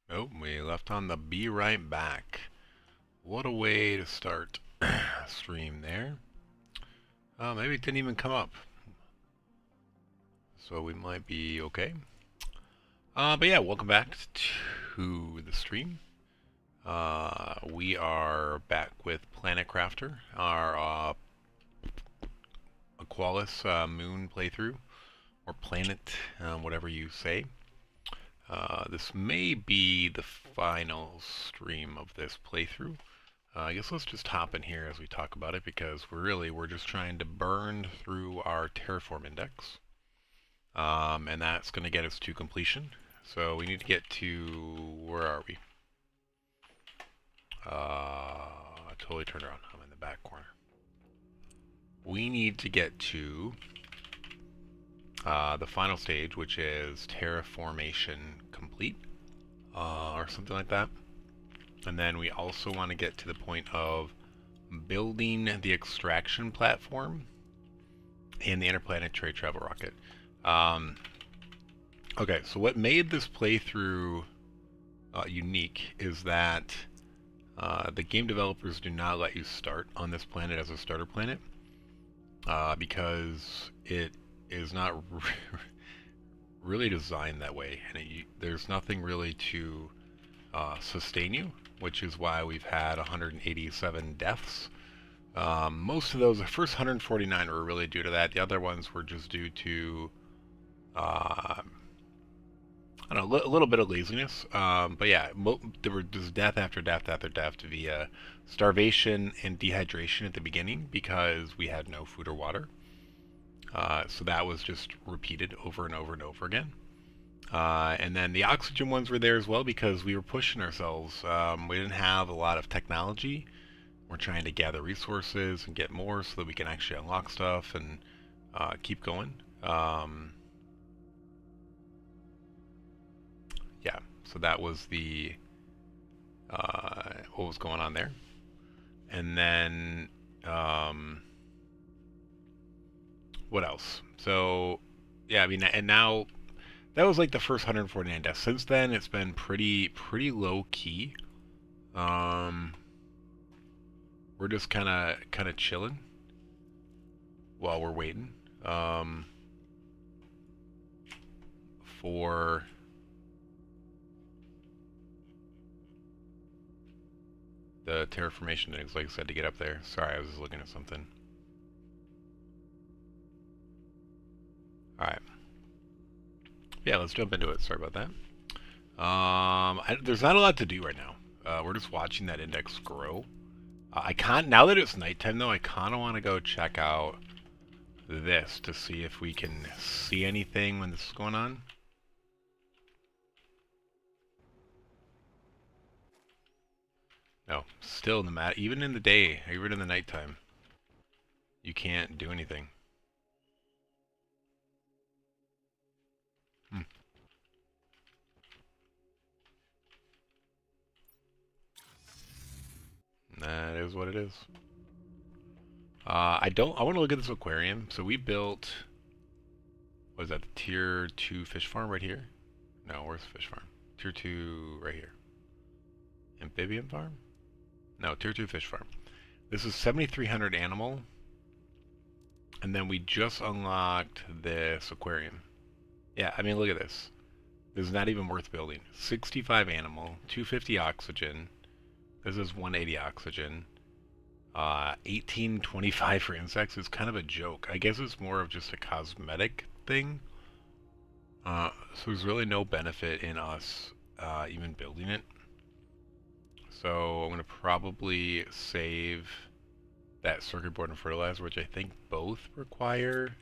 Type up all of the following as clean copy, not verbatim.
Oh, we left on the be right back. What a way to start stream there. Maybe it didn't even come up. So we might be okay. But yeah, welcome back to the stream. We are back with Planet Crafter, our Aqualis moon playthrough, or planet, whatever you say. This may be the final stream of this playthrough. I guess let's just hop in here as we talk about it, because we're just trying to burn through our terraform index. And that's going to get us to completion. So we need to get to, where are we? Totally turned around. I'm in the back corner. We need to get to the final stage, which is terraformation complete, or something like that. And then we also want to get to the point of building the extraction platform and the interplanetary travel rocket. Okay, so what made this playthrough unique is that the game developers do not let you start on this planet as a starter planet, because it is not really designed that way, and there's nothing really to sustain you, which is why we've had 187 deaths. Most of those, the first 149 were really due to that. The other ones were just due to, I don't know, a little bit of laziness. But yeah, there were just death after death after death via starvation and dehydration at the beginning because we had no food or water. So that was just repeated over and over and over again. And then the oxygen ones were there as well because we were pushing ourselves. We didn't have a lot of technology. We're trying to gather resources and get more so that we can actually unlock stuff and keep going. Yeah, so that was the what was going on there. And then what else? So yeah, I mean, and now that was like the first 149 deaths. Since then, it's been pretty low key. We're just kind of chilling while we're waiting for the terraformation things, like I said, to get up there. Sorry, I was just looking at something. All right. Yeah, let's jump into it. Sorry about that. There's not a lot to do right now. We're just watching that index grow. I can't, now that it's nighttime though, I kind of want to go check out this to see if we can see anything when this is going on. No, still in the mat, even in the day, even in the nighttime, you can't do anything. Hmm. That is what it is. I want to look at this aquarium. So we built, what is that, the tier 2 fish farm right here? No, where's the fish farm? Tier 2 right here. Amphibian farm? No, tier 2 fish farm. This is 7,300 animal. And then we just unlocked this aquarium. Yeah, I mean, look at this. This is not even worth building. 65 animal, 250 oxygen. This is 180 oxygen. 1825 for insects is kind of a joke. I guess it's more of just a cosmetic thing. So there's really no benefit in us even building it. So I'm going to probably save that circuit board and fertilizer, which I think both require.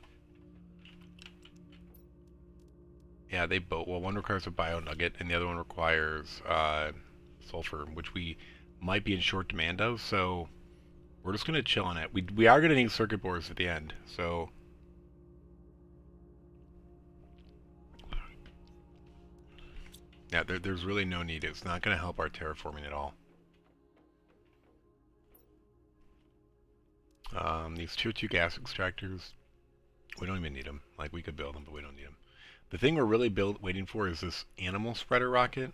Yeah, they both. Well, one requires a bio nugget, and the other one requires sulfur, which we might be in short demand of. So we're just gonna chill on it. We are gonna need circuit boards at the end. So yeah, there's really no need. It's not gonna help our terraforming at all. These tier 2 gas extractors, we don't even need them. Like, we could build them, but we don't need them. The thing we're really waiting for is this animal spreader rocket.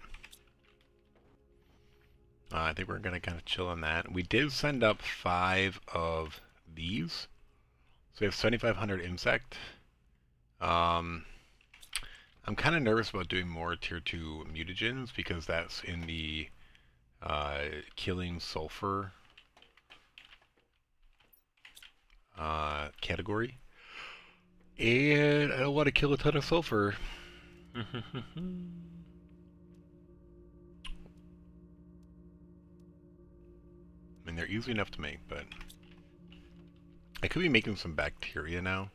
I think we're going to kind of chill on that. We did send up 5 of these. So we have 7,500 insect. I'm kind of nervous about doing more tier 2 mutagens because that's in the killing sulfur category. And I don't want to kill a ton of sulfur. I mean, they're easy enough to make, but I could be making some bacteria now.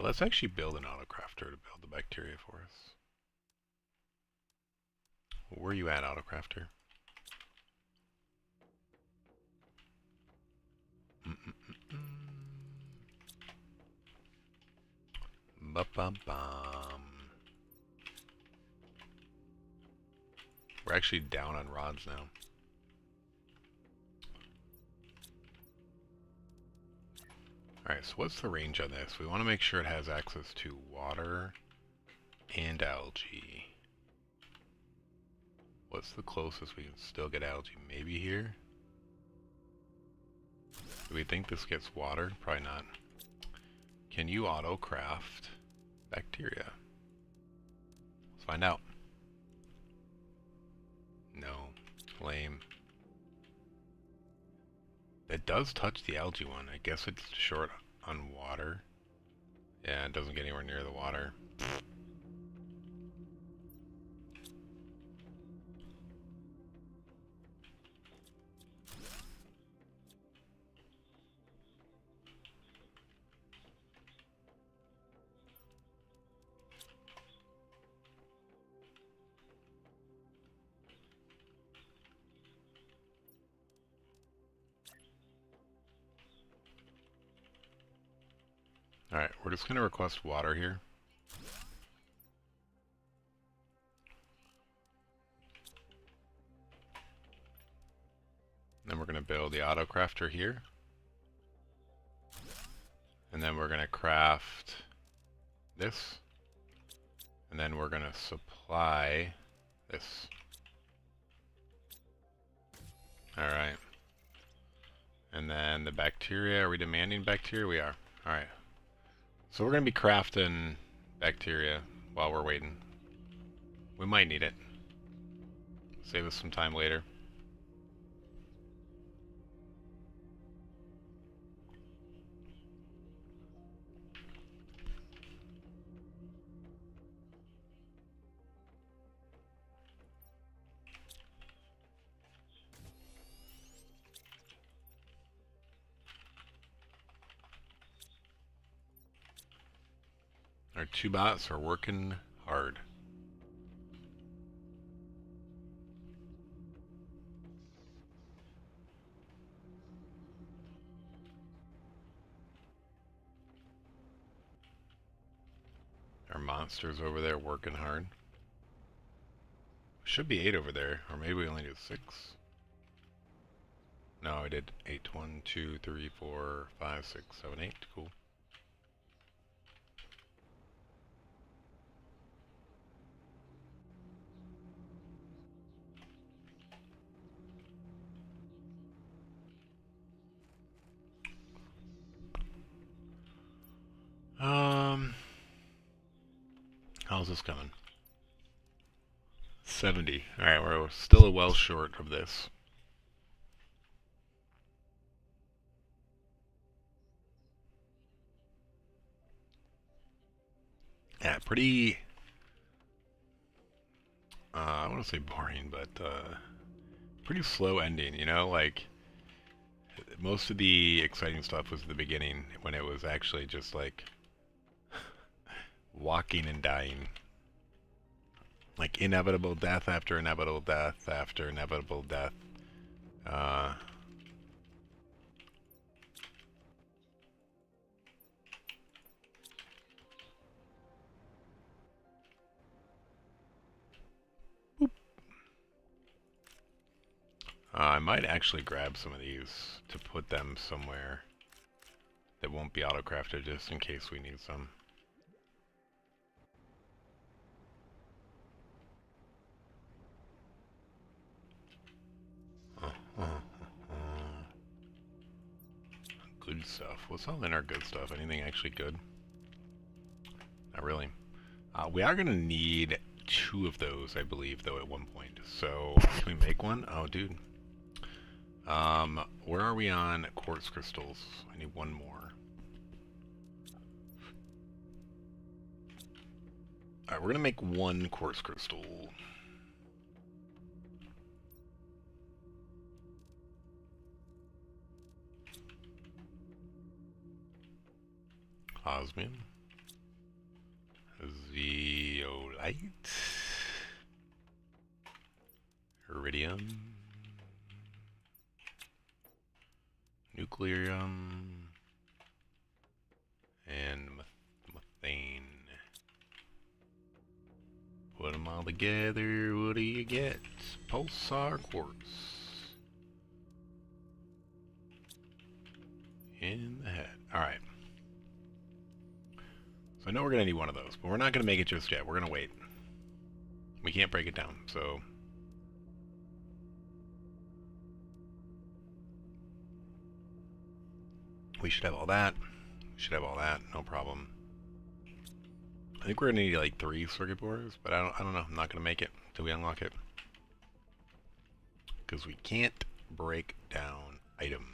Let's actually build an autocrafter to build the bacteria for us. Where are you at, autocrafter? Ba-bum-bum. We're actually down on rods now. Alright, so what's the range on this? We want to make sure it has access to water and algae. What's the closest we can still get algae? Maybe here? Do we think this gets water? Probably not. Can you auto-craft bacteria? Let's find out. No. Lame. It does touch the algae one. I guess it's short on water. Yeah, it doesn't get anywhere near the water. Alright, we're just going to request water here. Then we're going to build the autocrafter here. And then we're going to craft this. And then we're going to supply this. Alright. And then the bacteria, are we demanding bacteria? We are. Alright. So we're going to be crafting bacteria while we're waiting. We might need it. Save us some time later. Our 2 bots are working hard. Our monsters over there working hard. Should be 8 over there, or maybe we only did 6. No, I did 8. 1, 2, 3, 4, 5, 6, 7, 8. Cool. How's this coming? 70. Alright, we're still well short of this. Yeah, pretty... I don't want to say boring, but pretty slow ending, you know? Like, most of the exciting stuff was the beginning, when it was actually just like walking and dying. Like inevitable death after inevitable death after inevitable death. I might actually grab some of these to put them somewhere that won't be auto-crafted just in case we need some. good stuff. What's all in our good stuff? Anything actually good? Not really. We are going to need 2 of those, I believe, though, at one point. So, can we make one? Oh, dude. Where are we on quartz crystals? I need 1 more. Alright, we're going to make 1 quartz crystal. Osmium. Zeolite. Iridium. Nuclearium. And methane. Put them all together, what do you get? Pulsar quartz. In the head. Alright. So I know we're going to need 1 of those, but we're not going to make it just yet. We're going to wait. We can't break it down, so... we should have all that. We should have all that, no problem. I think we're going to need like 3 circuit boards, but I don't know. I'm not going to make it until we unlock it. Because we can't break down items.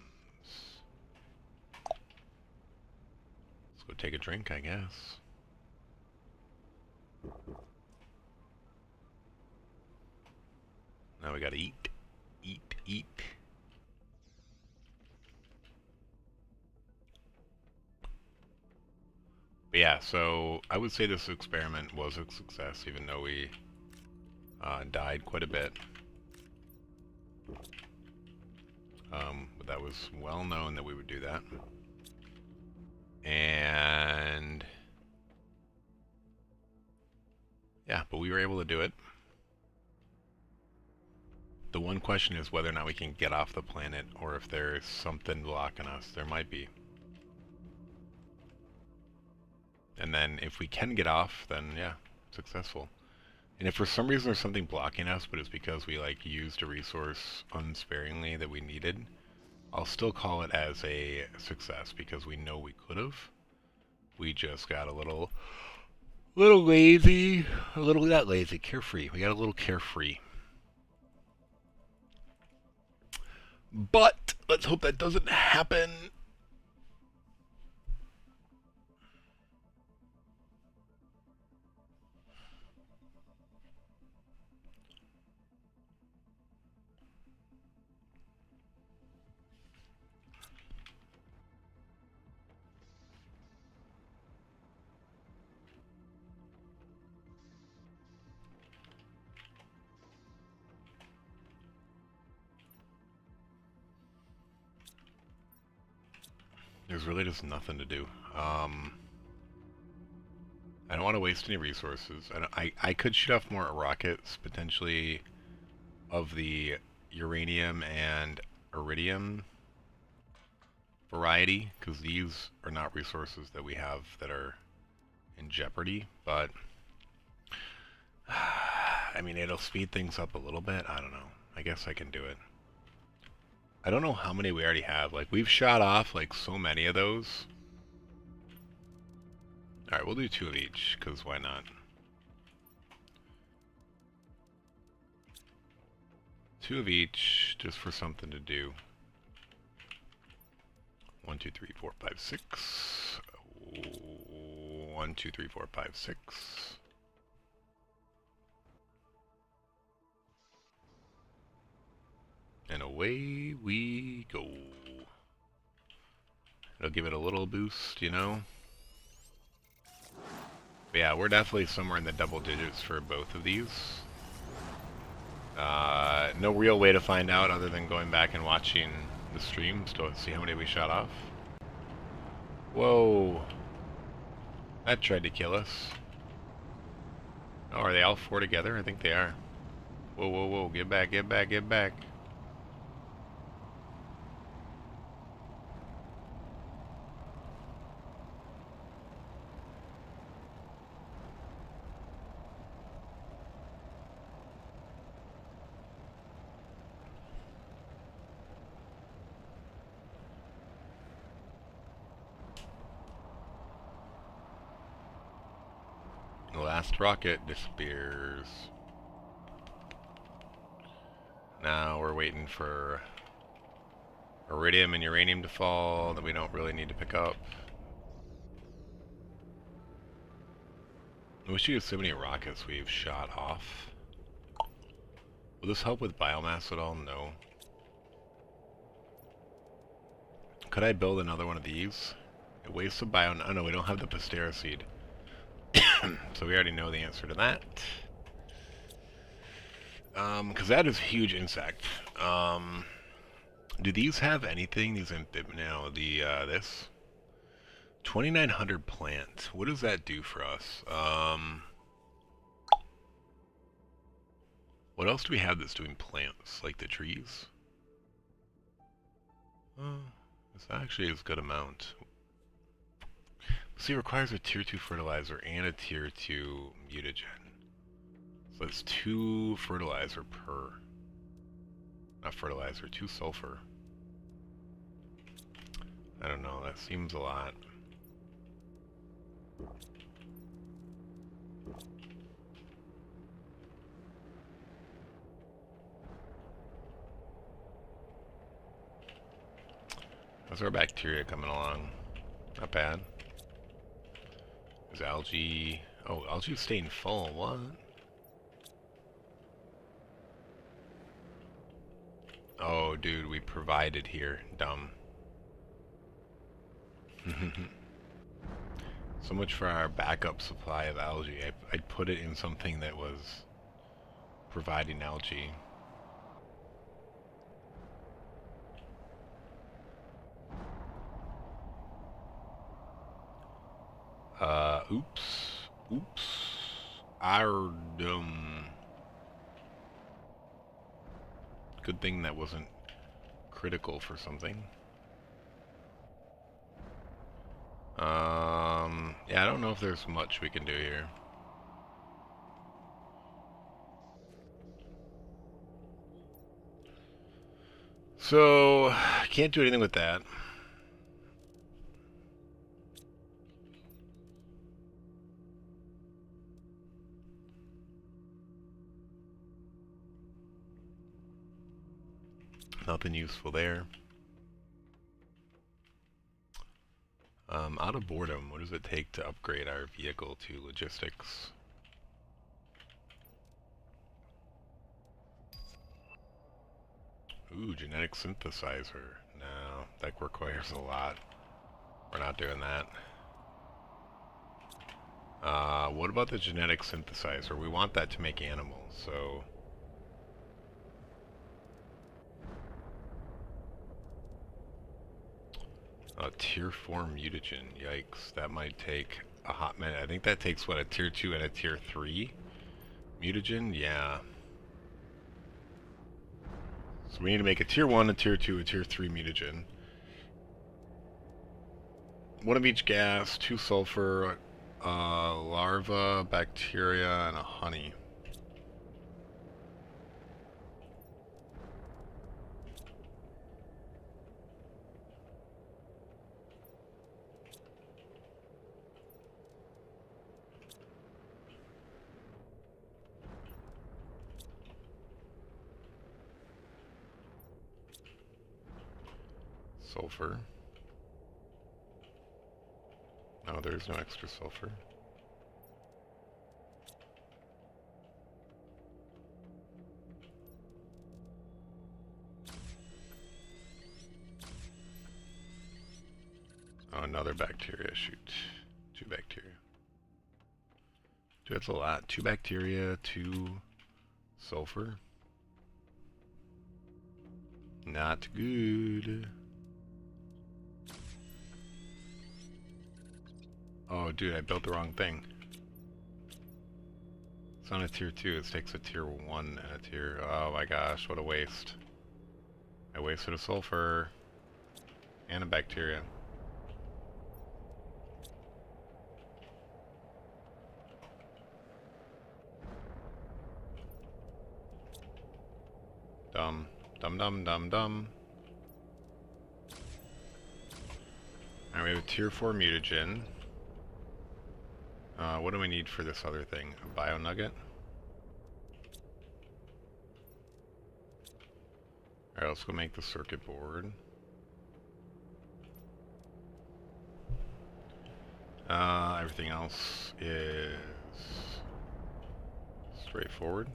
Let's go take a drink, I guess. Now we gotta eat. Eat. But yeah, so I would say this experiment was a success, even though we died quite a bit. But that was well known that we would do that. And yeah, but we were able to do it. The one question is whether or not we can get off the planet, or if there's something blocking us. There might be. And then if we can get off, then yeah, successful. And if for some reason there's something blocking us, but it's because we like used a resource unsparingly that we needed, I'll still call it as a success because we know we could have. We just got a little lazy, not lazy, carefree. We got a little carefree. But let's hope that doesn't happen. There's really just nothing to do. I don't want to waste any resources. I could shoot off more rockets, potentially, of the uranium and iridium variety, because these are not resources that we have that are in jeopardy, but I mean, it'll speed things up a little bit. I don't know. I guess I can do it. I don't know how many we already have. Like, we've shot off, like, so many of those. Alright, we'll do 2 of each, because why not? 2 of each, just for something to do. 1, 2, 3, 4, 5, 6. 1, 2, 3, 4, 5, 6. And away we go. It'll give it a little boost, you know? But yeah, we're definitely somewhere in the double digits for both of these. No real way to find out other than going back and watching the streams to see how many we shot off. Whoa. That tried to kill us. Oh, are they all 4 together? I think they are. Whoa, whoa, whoa. Get back, get back, get back. The last rocket disappears. Now we're waiting for iridium and uranium to fall that we don't really need to pick up. I wish you could see how many rockets we've shot off. Will this help with biomass at all? No. Could I build another one of these? It wastes a bio... Oh no, we don't have the Pastera seed. So we already know the answer to that. Because that is a huge insect. Do these have anything? These no, this 2,900 plant. What does that do for us? What else do we have that's doing plants? Like the trees? This actually is a good amount. See, it requires a tier 2 fertilizer and a tier 2 mutagen. So it's 2 fertilizer per. Not fertilizer, 2 sulfur. I don't know, that seems a lot. How's our bacteria coming along? Not bad. There's algae. Oh, algae's staying full. What? Oh, dude, we provided here. Dumb. So much for our backup supply of algae. I'd put it in something that was providing algae. Oops. Good thing that wasn't critical for something. Yeah, I don't know if there's much we can do here. So, can't do anything with that. Nothing useful there. Out of boredom, what does it take to upgrade our vehicle to logistics? Ooh, genetic synthesizer. No, that requires a lot. We're not doing that. What about the genetic synthesizer? We want that to make animals, so... tier 4 mutagen. Yikes, that might take a hot minute. I think that takes, what, a tier 2 and a tier 3 mutagen? Yeah. So we need to make a tier 1, a tier 2, a tier 3 mutagen. One of each gas, 2 sulfur, larva, bacteria, and a honey. Sulfur. No, there's no extra sulfur. Oh, another bacteria. Shoot. 2 bacteria. Dude, that's a lot. 2 bacteria, 2 sulfur. Not good. Oh, dude, I built the wrong thing. It's on a tier 2. It takes a tier 1 and a tier... Oh my gosh, what a waste. I wasted a sulfur. And a bacteria. Dumb. Dumb. Alright, we have a tier 4 mutagen. What do we need for this other thing? A bio nugget? Alright, let's go make the circuit board. Everything else is straightforward.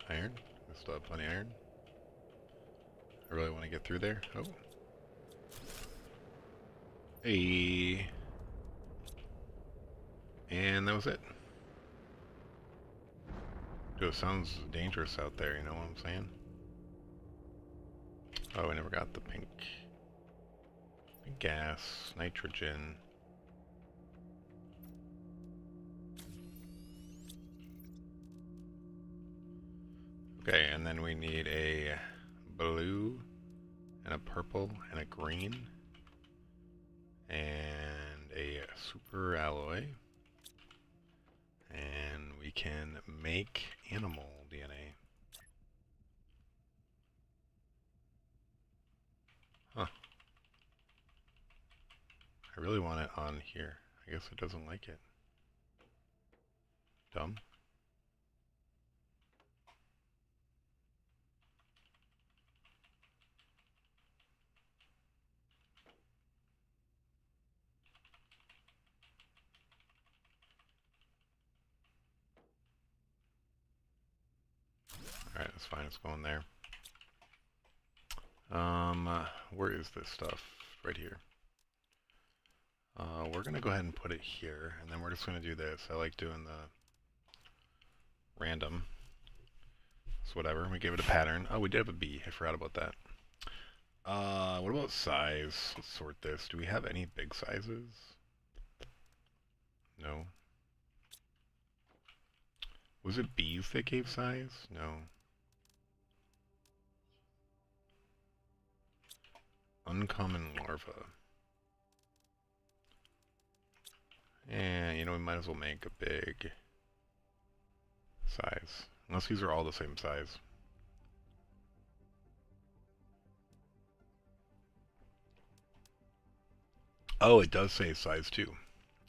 Iron. I still have plenty of iron. I really want to get through there. Oh. Hey. And that was it. Dude, it sounds dangerous out there, you know what I'm saying? Oh, I never got the pink gas, nitrogen. Okay, and then we need a blue and a purple and a green and a super alloy. And we can make animal DNA. Huh. I really want it on here. I guess it doesn't like it. Dumb. Alright, that's fine. It's going there. Where is this stuff? Right here. We're going to go ahead and put it here, and then we're just going to do this. I like doing the random. So whatever, we gave it a pattern. Oh, we did have a B. I forgot about that. What about size? Let's sort this. Do we have any big sizes? No. Was it B's that gave size? No. Uncommon larva. And, you know, we might as well make a big size. Unless these are all the same size. Oh, it does say size 2.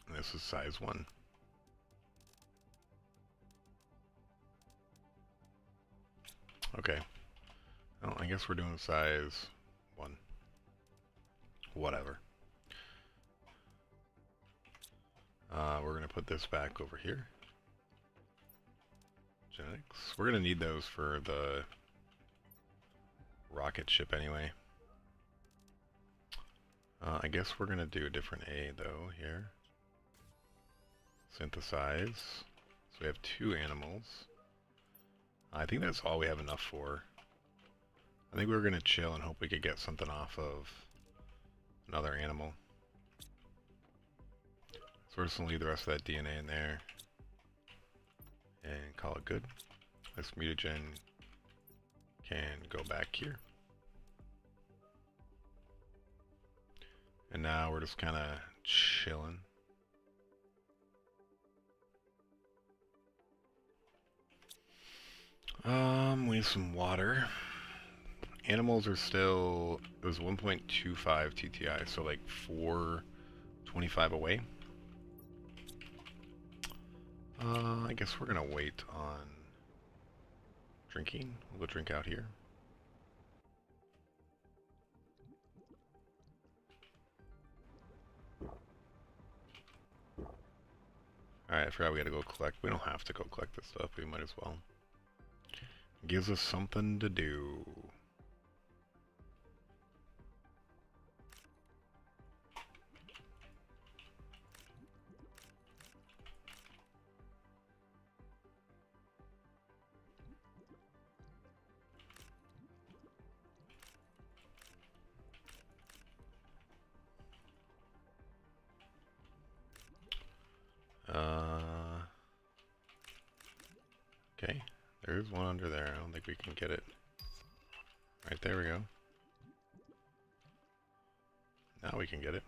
And this is size 1. Okay. Well, I guess we're doing size 1. Whatever. We're going to put this back over here. Genetics. We're going to need those for the rocket ship anyway. I guess we're going to do a different A though here. Synthesize. So we have 2 animals. I think that's all we have enough for. I think we were going to chill and hope we could get something off of another animal. So we're just going to leave the rest of that DNA in there and call it good. This mutagen can go back here. And now we're just kind of chilling. We need some water. Animals are still, it was 1.25 TTI, so like 425 away. I guess we're gonna wait on drinking. We'll go drink out here. Alright, I forgot we gotta go collect. We don't have to go collect this stuff, we might as well. It gives us something to do. Okay, there's one under there. I don't think we can get it. Right, there we go. Now we can get it.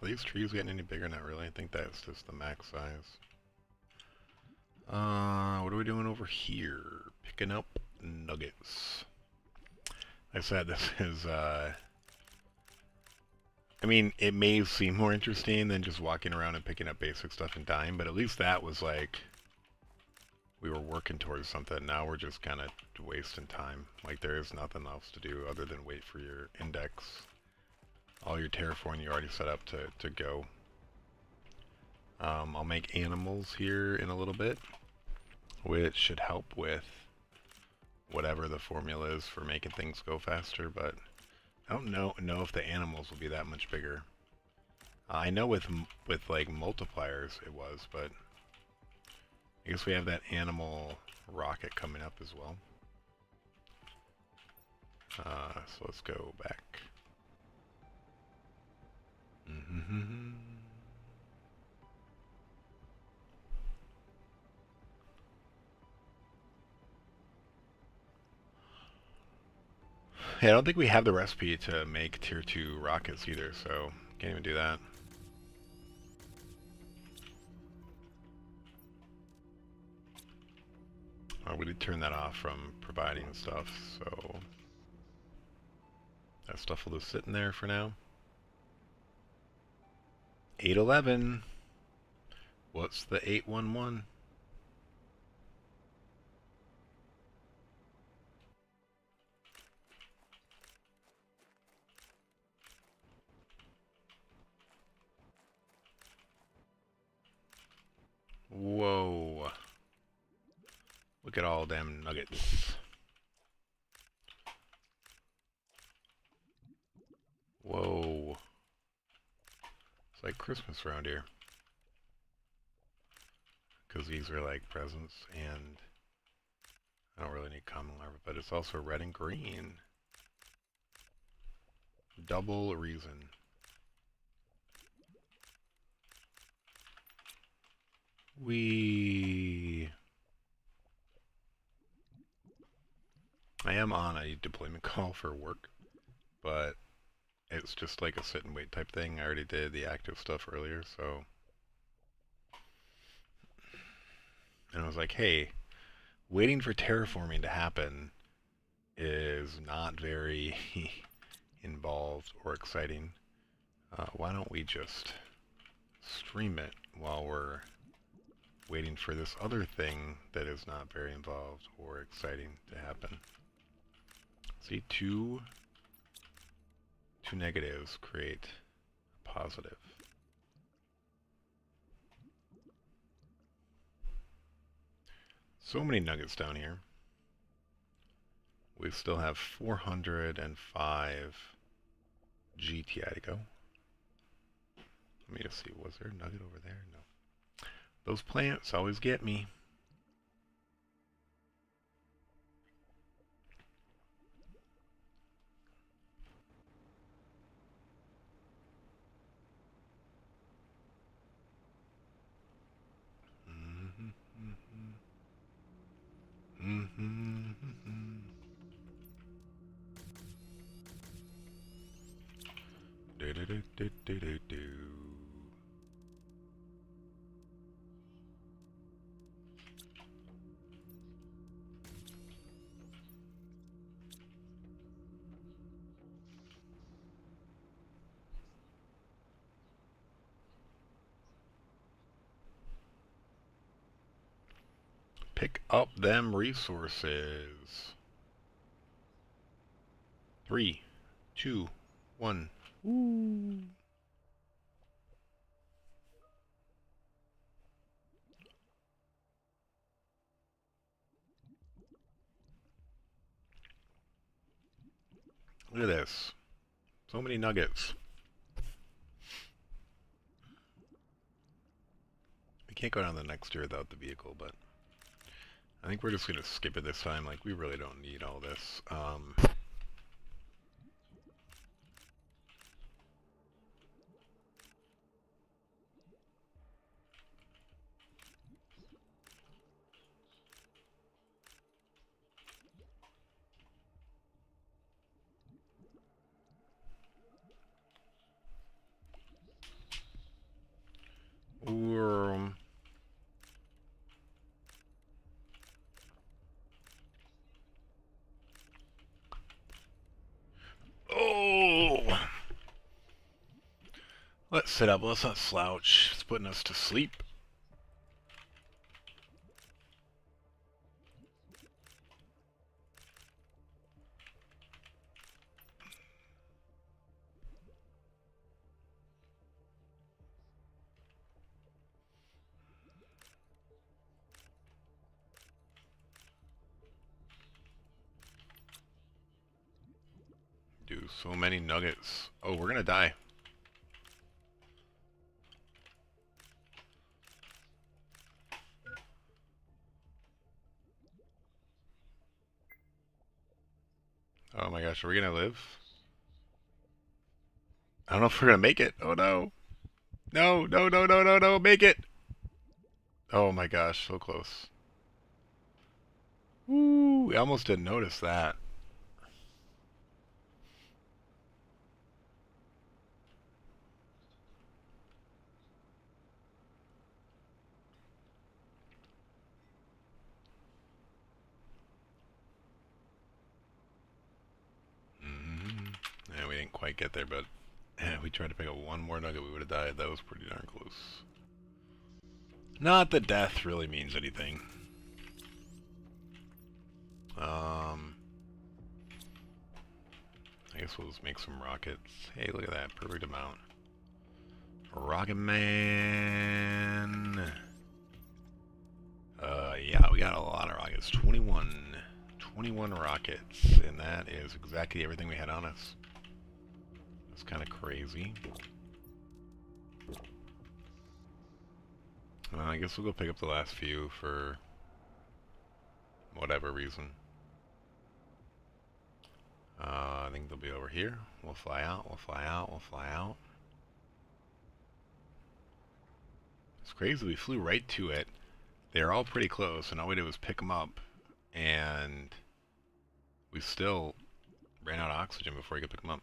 Are these trees getting any bigger? Not really. I think that's just the max size. What are we doing over here? Picking up nuggets. Like I said, this is, I mean, it may seem more interesting than just walking around and picking up basic stuff and dying, but at least that was like, we were working towards something. Now we're just kind of wasting time. Like, there is nothing else to do other than wait for your index. All your terraforming you already set up to go. I'll make animals here in a little bit, which should help with whatever the formula is for making things go faster, but I don't know if the animals will be that much bigger. I know with like multipliers it was, but I guess we have that animal rocket coming up as well. So let's go back. Yeah, I don't think we have the recipe to make tier 2 rockets either, so can't even do that. We did turn that off from providing stuff, so that stuff will just sit in there for now. 811. What's the 811? Whoa. Look at all them nuggets. Whoa. It's like Christmas around here. Because these are like presents, and I don't really need common larva, but it's also red and green. Double reason. I am on a deployment call for work, but it's just like a sit and wait type thing. I already did the active stuff earlier, so. And I was like, hey, waiting for terraforming to happen is not very involved or exciting. Why don't we just stream it while we're waiting for this other thing that is not very involved or exciting to happen? See, two negatives create a positive. So many nuggets down here. We still have 405 GTI to go. Let me just see, was there a nugget over there? No. Those plants always get me. Pick up them resources. 3, 2, 1. Ooh. Look at this. So many nuggets. We can't go down the next tier without the vehicle, but I think we're just going to skip it this time. Like, we really don't need all this. Let's sit up. Let's not slouch. It's putting us to sleep. Do so many nuggets. Oh, we're gonna die. Oh my gosh, are we gonna live? I don't know if we're gonna make it. Oh no. No, no, no, no, no, no, make it! Oh my gosh, so close. Woo, we almost didn't notice that. Yeah, we didn't quite get there, but we tried to pick up one more nugget, we would have died. That was pretty darn close. Not that death really means anything. I guess we'll just make some rockets. Hey, look at that, perfect amount. Rocket Man. Yeah, we got a lot of rockets. 21 rockets, and that is exactly everything we had on us. That's kind of crazy. I guess we'll go pick up the last few for whatever reason. I think they'll be over here. We'll fly out, we'll fly out, we'll fly out. It's crazy, we flew right to it. They're all pretty close, and all we did was pick them up, and we still ran out of oxygen before we could pick them up.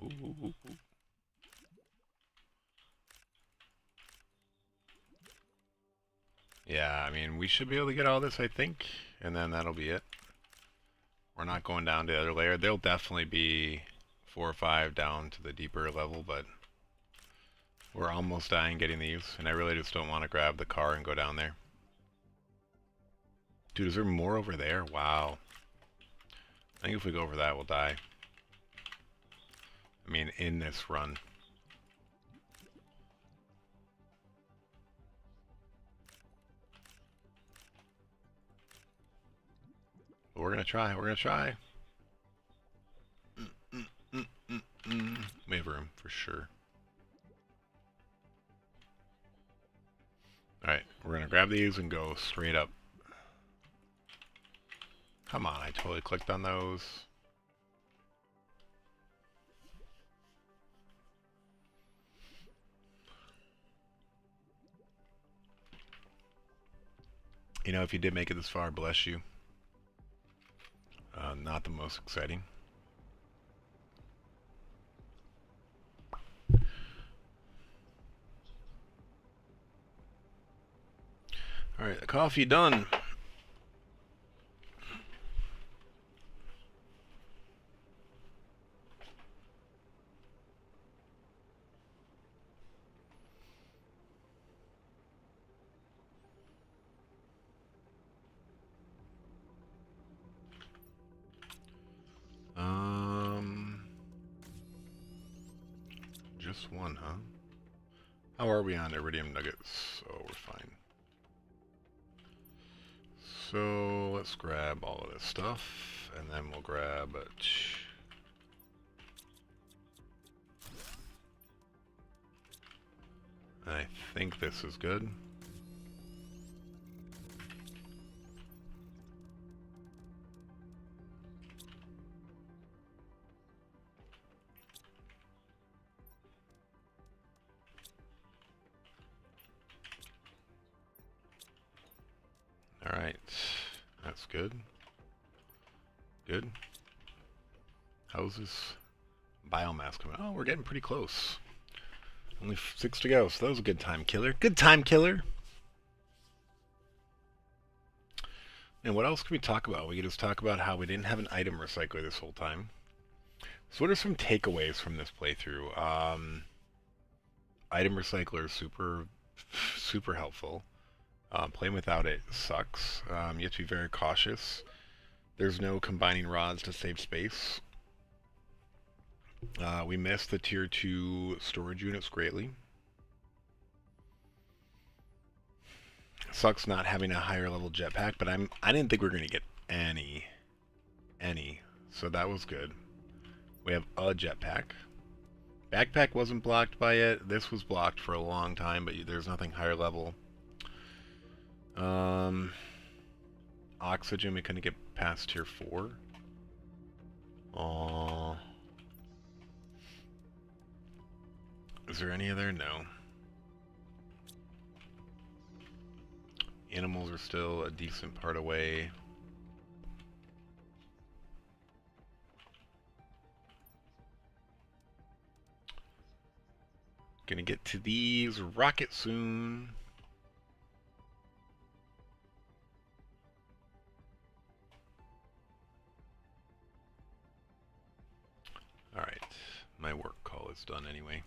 Ooh. Yeah, I mean, we should be able to get all this, I think, and then that'll be it. We're not going down to the other layer. There'll definitely be 4 or 5 down to the deeper level, but we're almost dying getting these, and I really just don't want to grab the car and go down there. Dude, is there more over there? Wow. I think if we go over that, we'll die. I mean, in this run. But we're gonna try, we're gonna try. We have room, for sure. Alright, we're gonna grab these and go straight up. Come on, I totally clicked on those. You know, if you did make it this far, bless you. Not the most exciting. Alright, the coffee done. Just one, huh? How are we on iridium nuggets? Oh, we're fine. So let's grab all of this stuff, and then we'll grab it. I think this is good. Alright, that's good. Good. Houses. biomass coming. Oh, we're getting pretty close. Only 6 to go, so that was a good time killer. Good time killer! And what else can we talk about? We could just talk about how we didn't have an item recycler this whole time. So what are some takeaways from this playthrough? Item recycler is super helpful. Playing without it sucks. You have to be very cautious. There's no combining rods to save space. We missed the tier 2 storage units greatly. Sucks not having a higher level jetpack, but I didn't think we were going to get any. So that was good. We have a jetpack. Backpack wasn't blocked by it. This was blocked for a long time, but there's nothing higher level. Oxygen, we couldn't get past tier 4. Aww. Is there any other? No. Animals are still a decent part away. Gonna get to these rockets soon. Alright, my work call is done anyway.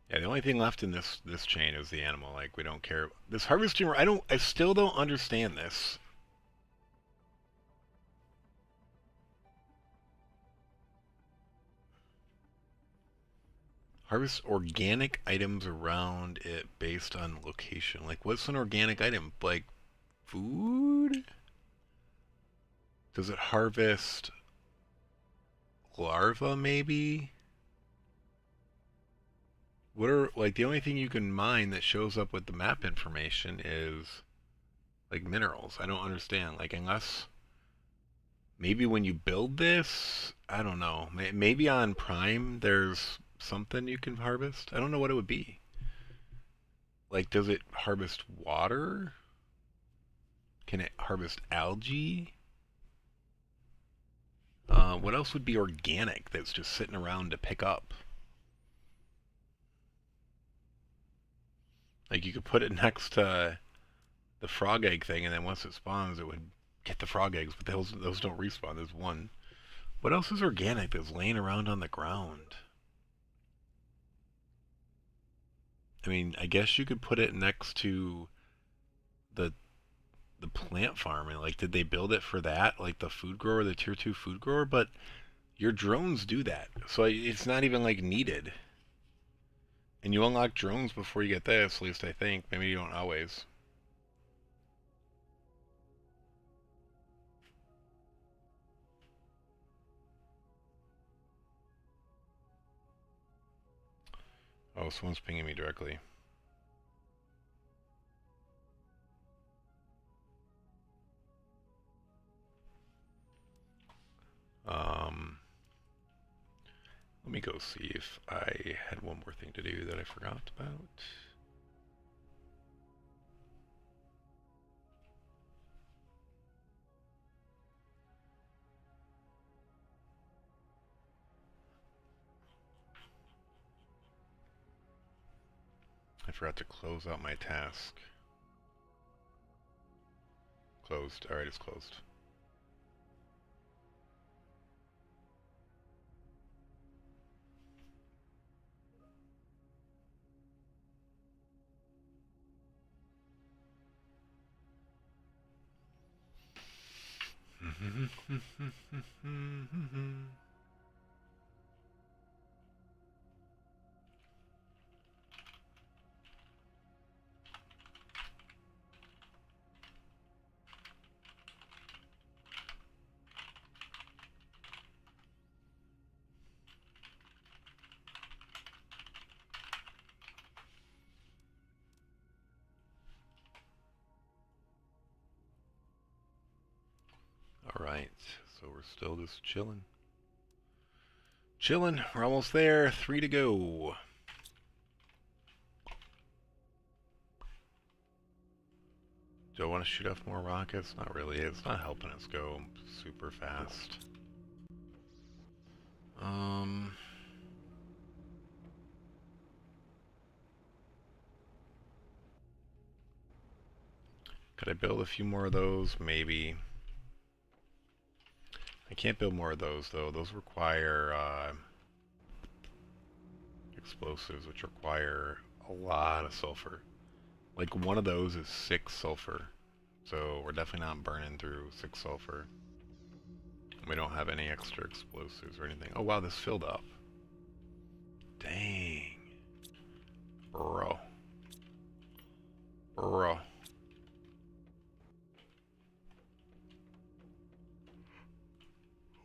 Yeah, the only thing left in this chain is the animal. Like, we don't care. This harvesting, I still don't understand this. Harvest organic items around it based on location. Like, what's an organic item? Like, food? Does it harvest larva, maybe? What are, like, the only thing you can mine that shows up with the map information is, like, minerals. I don't understand. Like, unless, maybe when you build this, I don't know. Maybe on Prime there's something you can harvest? I don't know what it would be. Like, does it harvest water? Can it harvest algae? What else would be organic that's just sitting around to pick up? Like, you could put it next to the frog egg thing, and then once it spawns, it would get the frog eggs, but those don't respawn. There's one. What else is organic that's laying around on the ground? I mean, I guess you could put it next to the plant farm, and like, did they build it for that? Like the food grower, the tier 2 food grower? But your drones do that, so it's not even like needed. And you unlock drones before you get this, at least I think. Maybe you don't always. Oh, someone's pinging me directly. Let me go see if I had one more thing to do that I forgot about. I forgot to close out my task. Closed. Alright, it's closed. Alright, so we're still just chilling. Chilling, we're almost there. 3 to go. Do I want to shoot off more rockets? Not really. It's not helping us go super fast. Could I build a few more of those? Maybe. I can't build more of those, though. Those require explosives, which require a lot of sulfur. Like, one of those is 6 sulfur. So we're definitely not burning through 6 sulfur. We don't have any extra explosives or anything. Oh, wow, this filled up. Dang. Bro. Bro.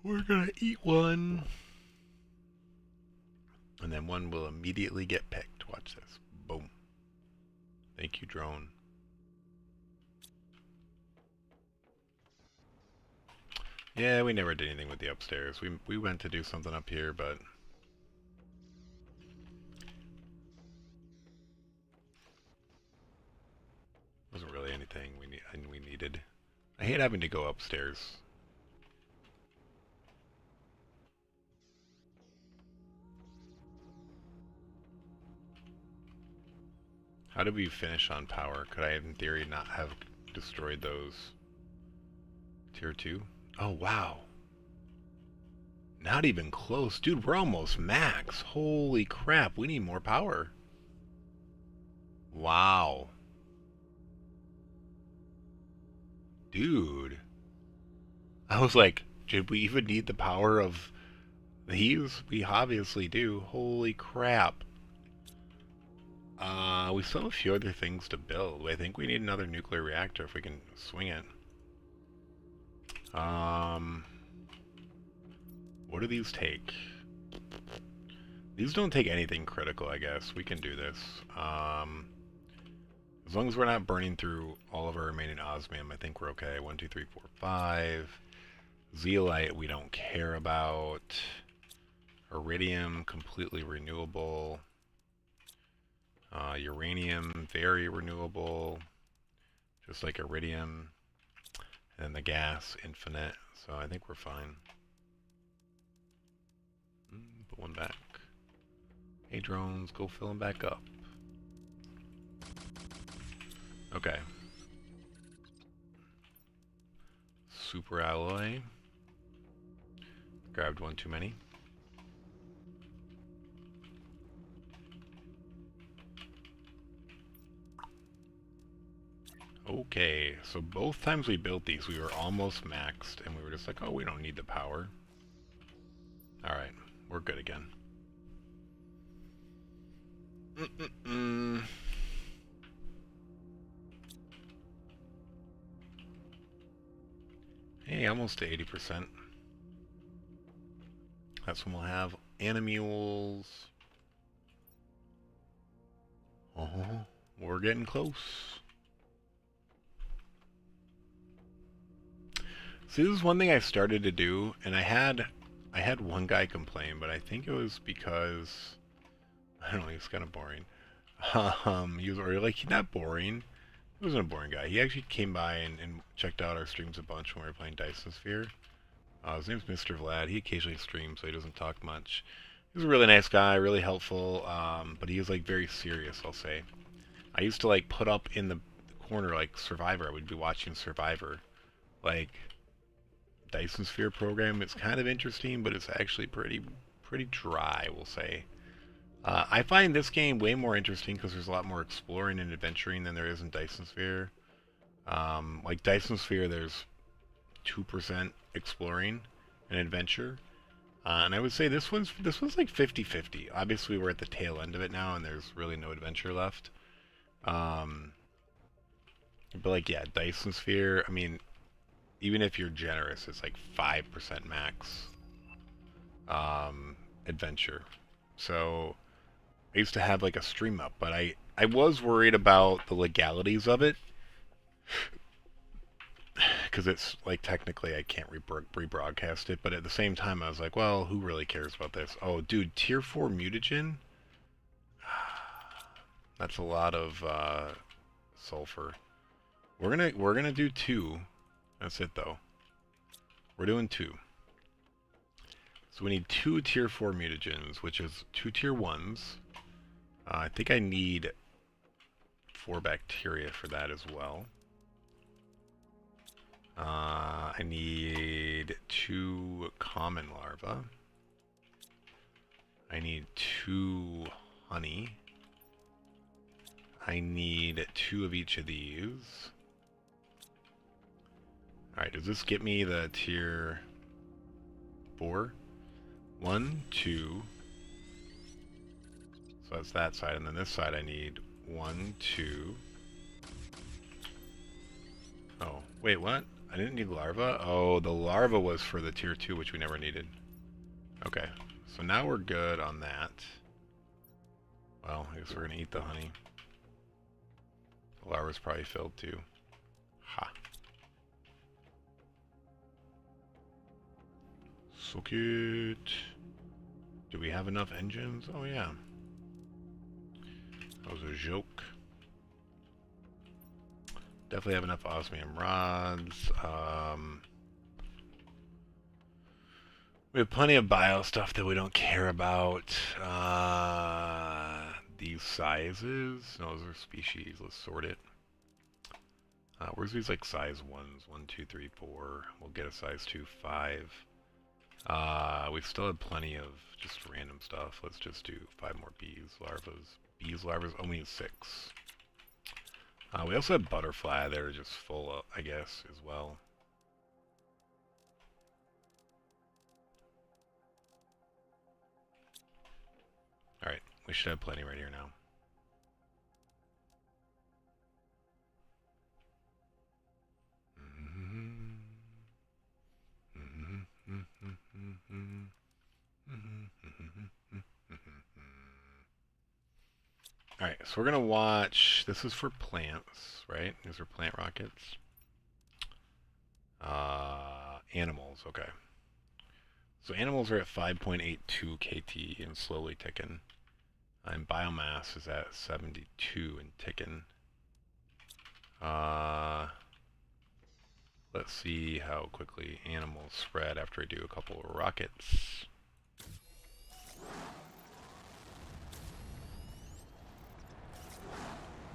We're gonna eat one. And then one will immediately get picked. Watch this. Boom. Thank you, drone. Yeah, we never did anything with the upstairs. We went to do something up here, but wasn't really anything we needed. I hate having to go upstairs. How did we finish on power? Could I, in theory, not have destroyed those? Tier 2? Oh, wow. Not even close. Dude, we're almost max. Holy crap, we need more power. Wow. Dude. I was like, did we even need the power of these? We obviously do. Holy crap. We still have a few other things to build. I think we need another nuclear reactor if we can swing it. What do these take? These don't take anything critical, I guess. We can do this. As long as we're not burning through all of our remaining osmium, I think we're okay. 1, 2, 3, 4, 5. Zeolite, we don't care about. Iridium, completely renewable. Uranium, very renewable. Just like iridium. And then the gas, infinite. So I think we're fine. Put one back. Hey drones, go fill them back up. Okay. Super alloy. Grabbed one too many. Okay, so both times we built these, we were almost maxed, and we were just like, oh, we don't need the power. Alright, we're good again. Hey, almost to 80%. That's when we'll have animules. Oh, we're getting close. See, this is one thing I started to do, and I had one guy complain, but I think it was because, I don't know, he's kind of boring. He was already like, he's not boring. He wasn't a boring guy. He actually came by and checked out our streams a bunch when we were playing Dyson Sphere. His name's Mr. Vlad. He occasionally streams, so he doesn't talk much. He's a really nice guy, really helpful, but he was like very serious, I'll say. I used to like put up in the corner like Survivor. I would be watching Survivor. Like, Dyson Sphere program, it's kind of interesting, but it's actually pretty dry, we'll say. I find this game way more interesting because there's a lot more exploring and adventuring than there is in Dyson Sphere. Like Dyson Sphere, there's 2% exploring and adventure. And I would say this one's like 50-50. Obviously, we're at the tail end of it now, and there's really no adventure left. But like, yeah, Dyson Sphere, I mean, even if you're generous, it's like 5% max adventure. So I used to have like a stream up, but I was worried about the legalities of it. Because it's like technically I can't rebroadcast it, but at the same time I was like, well, who really cares about this? Oh, dude, tier 4 mutagen? That's a lot of sulfur. We're gonna do 2. That's it though. We're doing 2. So we need 2 tier 4 mutagens, which is 2 tier 1s. I think I need 4 bacteria for that as well. I need 2 common larvae. I need 2 honey. I need 2 of each of these. Alright, does this get me the tier 4? 1, 2. So that's that side, and then this side I need 1, 2. Oh, wait, what? I didn't need larva? Oh, the larva was for the tier 2, which we never needed. Okay, so now we're good on that. Well, I guess we're gonna eat the honey. The larva's probably filled too. Ha. Suck it. Do we have enough engines? Oh yeah. That was a joke. Definitely have enough osmium rods. We have plenty of bio stuff that we don't care about. These sizes. No, those are species. Let's sort it. Where's these like size 1s? 1, 2, 3, 4. We'll get a size 2, 5. We still have plenty of just random stuff. Let's just do 5 more bees, larvas. Bees, larvas, only 6. We also have butterfly that are just full of, I guess, as well. Alright, we should have plenty right here now. Alright, so we're going to watch, this is for plants, right? These are plant rockets. Animals, okay. So animals are at 5.82 KT and slowly ticking. And biomass is at 72 and ticking. Let's see how quickly animals spread after I do a couple of rockets.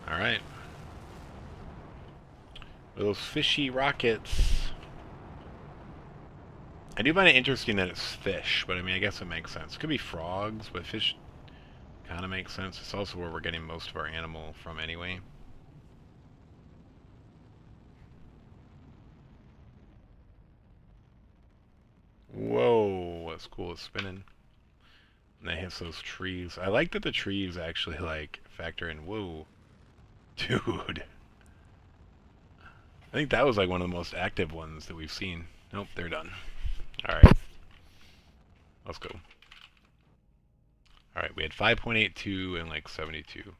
Alright. Those fishy rockets. I do find it interesting that it's fish, but I mean, I guess it makes sense. It could be frogs, but fish kind of makes sense. It's also where we're getting most of our animal from anyway. Whoa, that's cool. It's spinning. And that hits those trees. I like that the trees actually, like, factor in. Whoa. Dude. I think that was, like, one of the most active ones that we've seen. Nope, they're done. Alright. Let's go. Alright, we had 5.82 and, like, 72.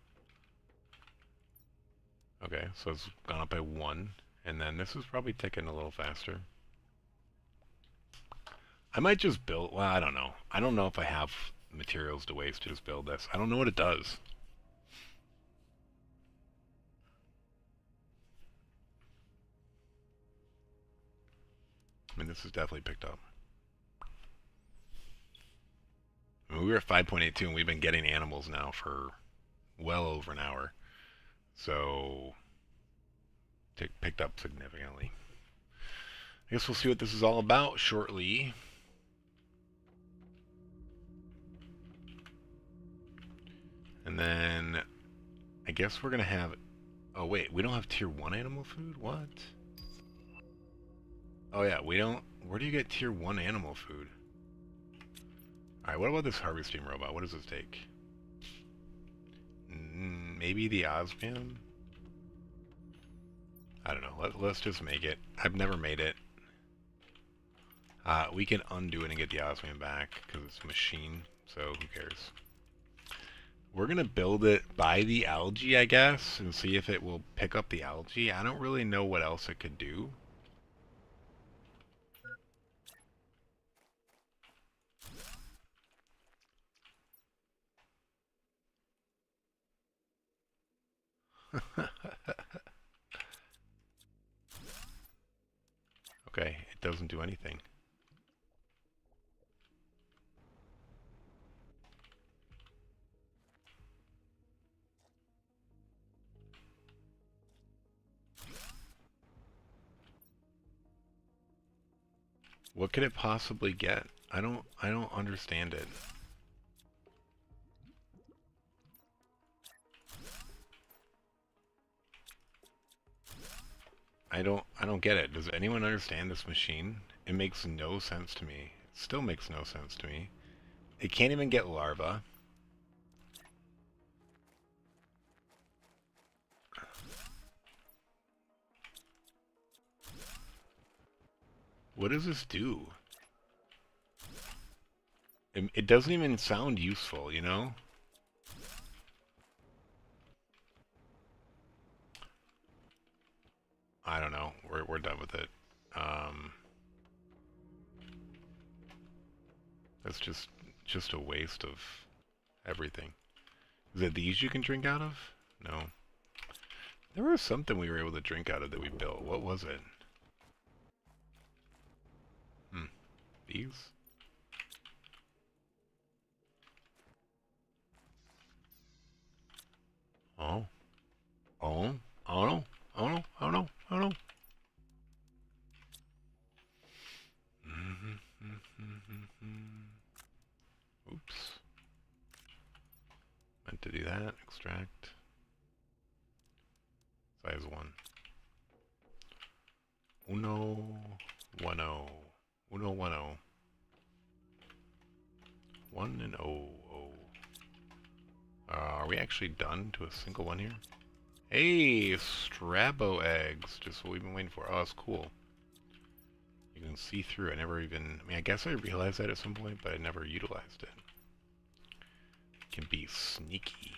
Okay, so it's gone up by 1. And then this is probably ticking a little faster. I might just build... Well, I don't know. I don't know if I have materials to waste to just build this. I don't know what it does. I mean, this has definitely picked up. I mean, we were at 5.82 and we've been getting animals now for well over an hour. So, picked up significantly. I guess we'll see what this is all about shortly. And then, I guess we're going to have... Oh, wait, we don't have tier 1 animal food? What? Oh, yeah, we don't... Where do you get tier 1 animal food? Alright, what about this harvesting robot? What does this take? Maybe the osmium? I don't know. Let's just make it. I've never made it. We can undo it and get the osmium back because it's a machine, so who cares? We're going to build it by the algae, I guess, and see if it will pick up the algae. I don't really know what else it could do. Okay, it doesn't do anything. What could it possibly get? I don't understand it. I don't get it. Does anyone understand this machine? It makes no sense to me. It still makes no sense to me. It can't even get larvae. What does this do? It doesn't even sound useful, you know? I don't know. We're done with it. That's just a waste of everything. Is it these you can drink out of? No. There was something we were able to drink out of that we built. What was it? These? Oh. Oh. Oh no. Oh no. Oh no. Oh no. Oops. Meant to do that. Extract. Size 1. Uno. 1 0. Uno 1 0. 1 and 0 0. Are we actually done to a single one here? Hey, Strabo eggs. Just what we've been waiting for. Oh, that's cool. You can see through. I mean, I guess I realized that at some point, but I never utilized it. It can be sneaky.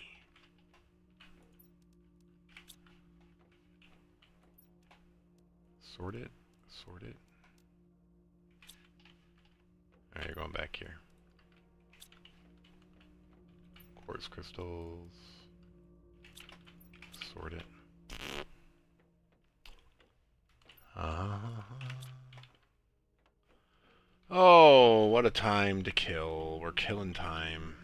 Sort it. Sort it. Alright, you're going back here. Quartz crystals. Sort it. Oh, what a time to kill. We're killing time.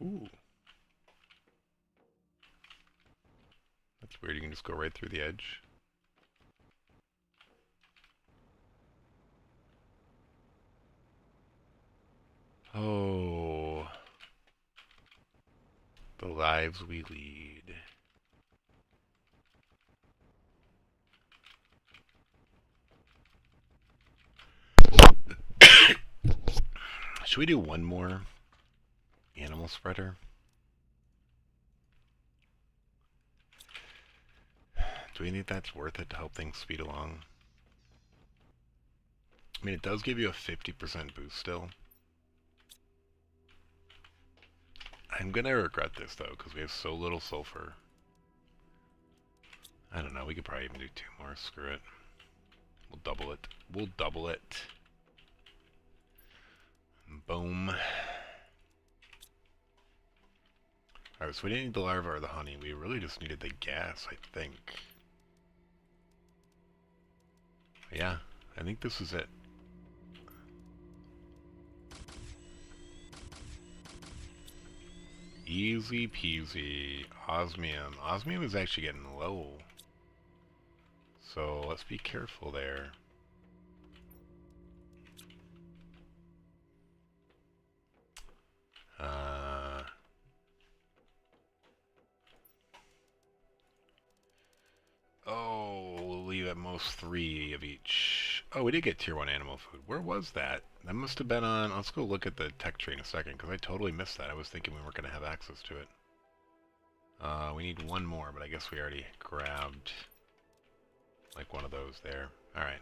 Ooh. That's weird. You can just go right through the edge. Oh. The lives we lead. Should we do one more animal spreader? Do we think that's worth it to help things speed along? I mean, it does give you a 50% boost still. I'm gonna regret this though, because we have so little sulfur. I don't know, we could probably even do 2 more. Screw it. We'll double it. We'll double it. Boom. Alright, so we didn't need the larva or the honey. We really just needed the gas, I think. Yeah, I think this is it. Easy peasy. Osmium. Osmium is actually getting low. So let's be careful there. Oh, we'll leave at most 3 of each. Oh, we did get tier 1 animal food. Where was that? That must have been on... Let's go look at the tech tree in a second, because I totally missed that. I was thinking we weren't going to have access to it. We need 1 more, but I guess we already grabbed like one of those there. Alright.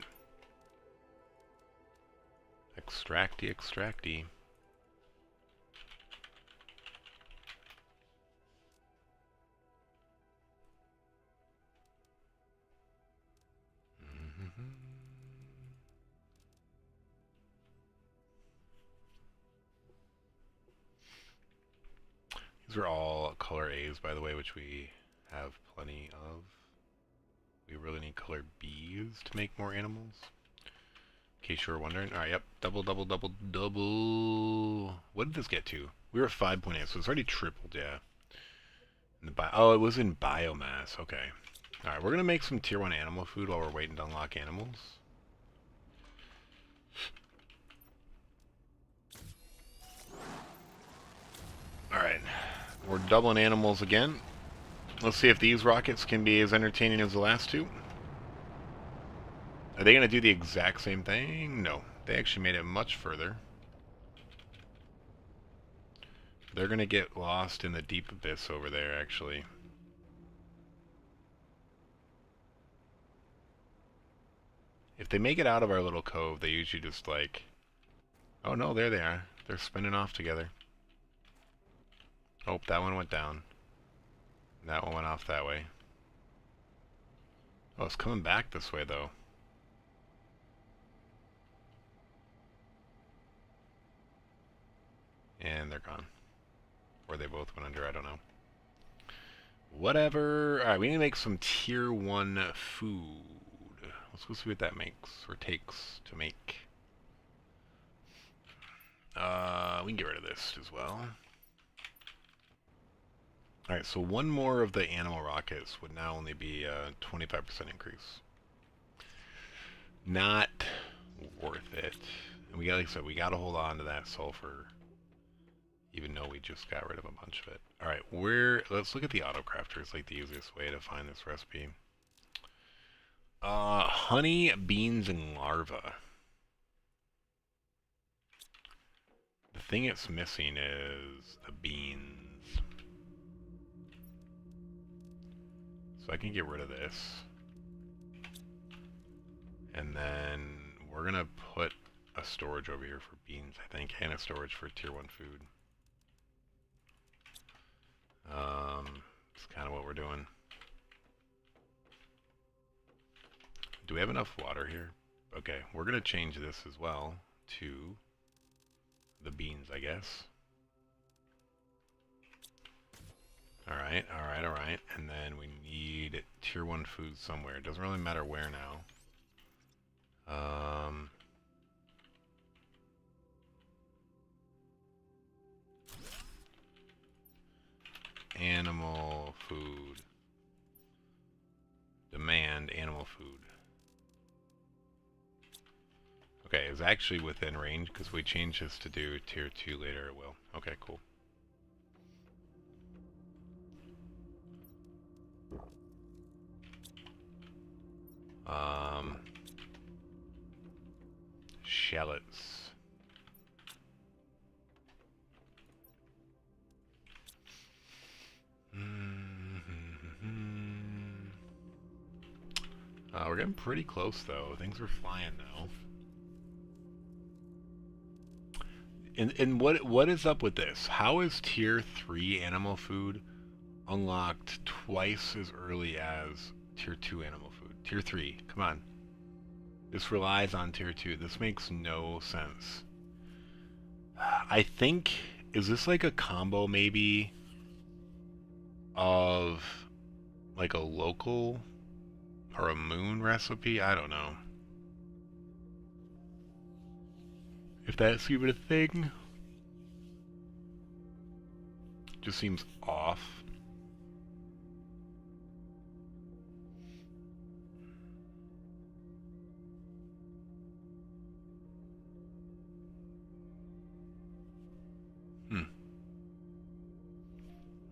Extracty, extracty. These are all color A's, by the way, which we have plenty of. We really need color B's to make more animals. In case you were wondering. Alright, yep. Double, double, double, double. What did this get to? We were at 5.8, so it's already tripled, yeah. Oh, it was in biomass. Okay. Alright, we're going to make some tier 1 animal food while we're waiting to unlock animals. Alright. We're doubling animals again. Let's see if these rockets can be as entertaining as the last two. Are they going to do the exact same thing? No. They actually made it much further. They're going to get lost in the deep abyss over there, actually. If they make it out of our little cove, they usually just like... Oh no, there they are. They're spinning off together. Oh, that one went down. That one went off that way. Oh, it's coming back this way, though. And they're gone. Or they both went under, I don't know. Whatever. Alright, we need to make some tier 1 food. Let's go see what that makes, or takes to make. We can get rid of this as well. Alright, so one more of the animal rockets would now only be a 25% increase. Not worth it. And we got, like I said, we got to hold on to that sulfur, even though we just got rid of a bunch of it. Alright, let's look at the autocrafter. It's like the easiest way to find this recipe. Honey, beans, and larva. The thing it's missing is the beans. So I can get rid of this. And then we're going to put a storage over here for beans, I think, and a storage for tier 1 food. It's kind of what we're doing. Do we have enough water here? Okay, we're going to change this as well to the beans, I guess. Alright, alright, alright. And then we need tier 1 food somewhere. It doesn't really matter where now. Animal food. Demand animal food. Okay, it's actually within range because we change this to do tier 2 later, it will. Okay, cool. Shallots. We're getting pretty close, though. Things are flying now. And what is up with this? How is tier 3 animal food unlocked twice as early as tier 2 animal food? Tier 3, come on. This relies on tier 2. This makes no sense. I think, is this like a combo maybe of like a local or a moon recipe? I don't know. If that's even a thing. Just seems off.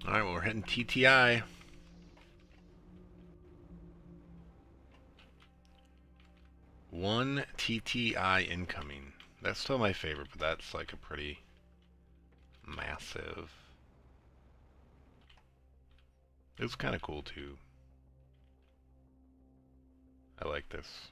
Alright, well, we're hitting TTI. One TTI incoming. That's still my favorite, but that's like a pretty massive. It's kind of cool too. I like this.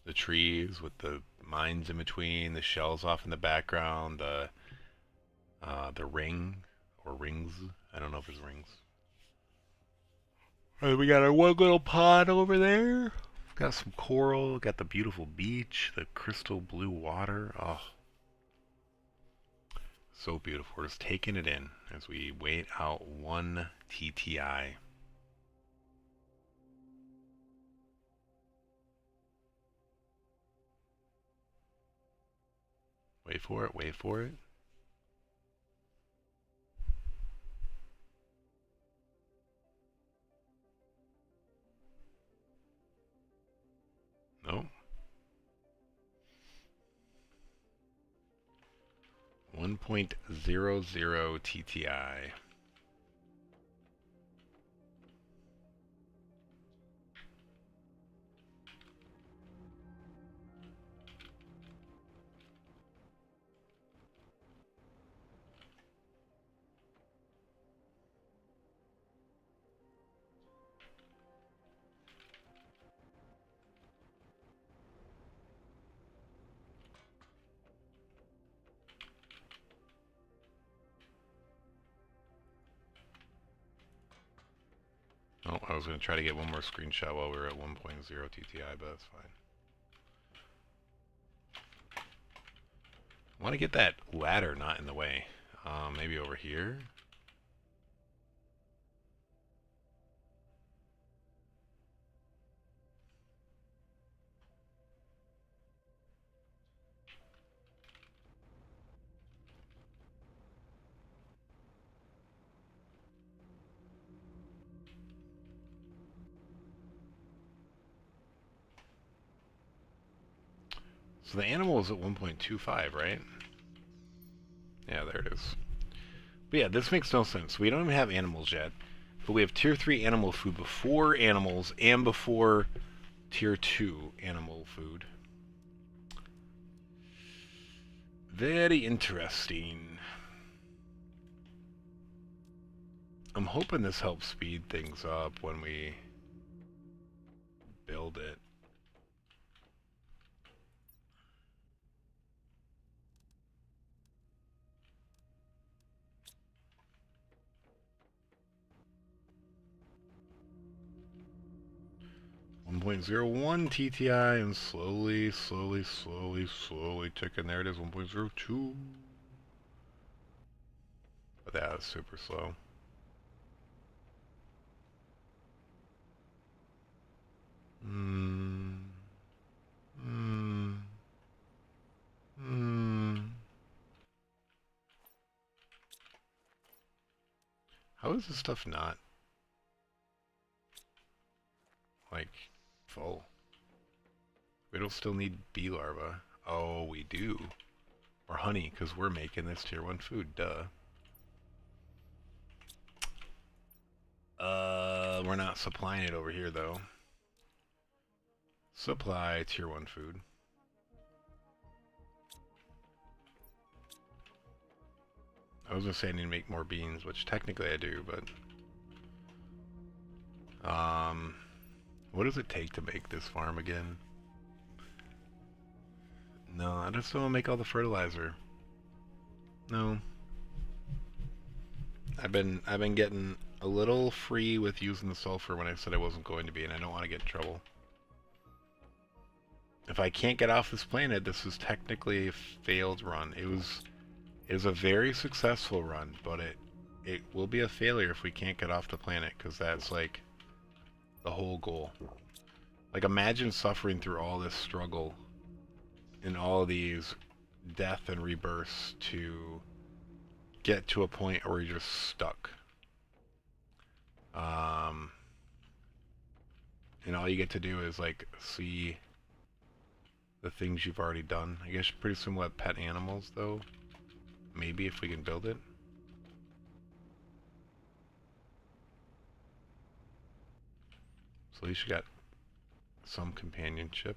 The trees with the mines in between, the shells off in the background, the ring or rings. I don't know if it's rings. Alright, we got our one little pond over there. Got some coral, got the beautiful beach, the crystal blue water. Oh, so beautiful. We're just taking it in as we wait out 1 TTI. Wait for it, wait for it. No. 1.00 TTI. Oh, I was going to try to get one more screenshot while we were at 1.0 TTI, but that's fine. I want to get that ladder not in the way. Maybe over here? So the animal is at 1.25, right? Yeah, there it is. But yeah, this makes no sense. We don't even have animals yet, but we have tier 3 animal food before animals and before tier 2 animal food. Very interesting. I'm hoping this helps speed things up when we build it. .01 TTI and slowly ticking. There it is, 1.02. But that is super slow. How is this stuff not, like, full? We don't still need bee larvae. Oh, we do. Or honey, because we're making this tier 1 food, duh. We're not supplying it over here, though. Supply tier 1 food. I was gonna say I need to make more beans, which technically I do, but... what does it take to make this farm again? No, I just don't want to make all the fertilizer. No. I've been getting a little free with using the sulfur when I said I wasn't going to be, and I don't want to get in trouble. If I can't get off this planet, this is technically a failed run. It was a very successful run, but it will be a failure if we can't get off the planet, because that's like the whole goal. Like, imagine suffering through all this struggle and all of these death and rebirths to get to a point where you're just stuck. And all you get to do is like see the things you've already done. I guess pretty similar to pet animals, though. Maybe if we can build it. So at least you got some companionship.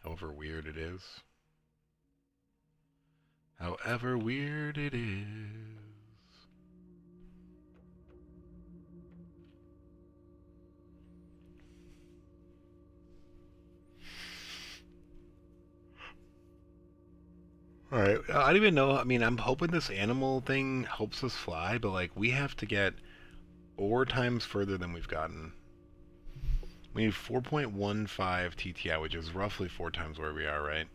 However weird it is. However weird it is. Alright, I don't even know. I mean, I'm hoping this animal thing helps us fly, but like, we have to get 4 times further than we've gotten. We need 4.15 TTI, which is roughly 4 times where we are, right?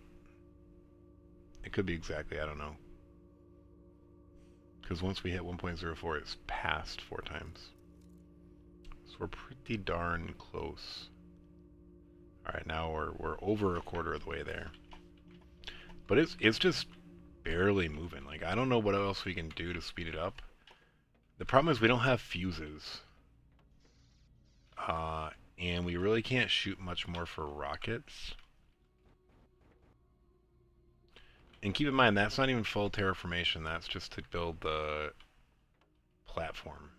It could be exactly, I don't know. Because once we hit 1.04, it's past 4 times. So we're pretty darn close. Alright, now we're over a quarter of the way there. But it's just barely moving. Like, I don't know what else we can do to speed it up. The problem is we don't have fuses. And we really can't shoot much more for rockets. And keep in mind, that's not even full terraformation. That's just to build the platform.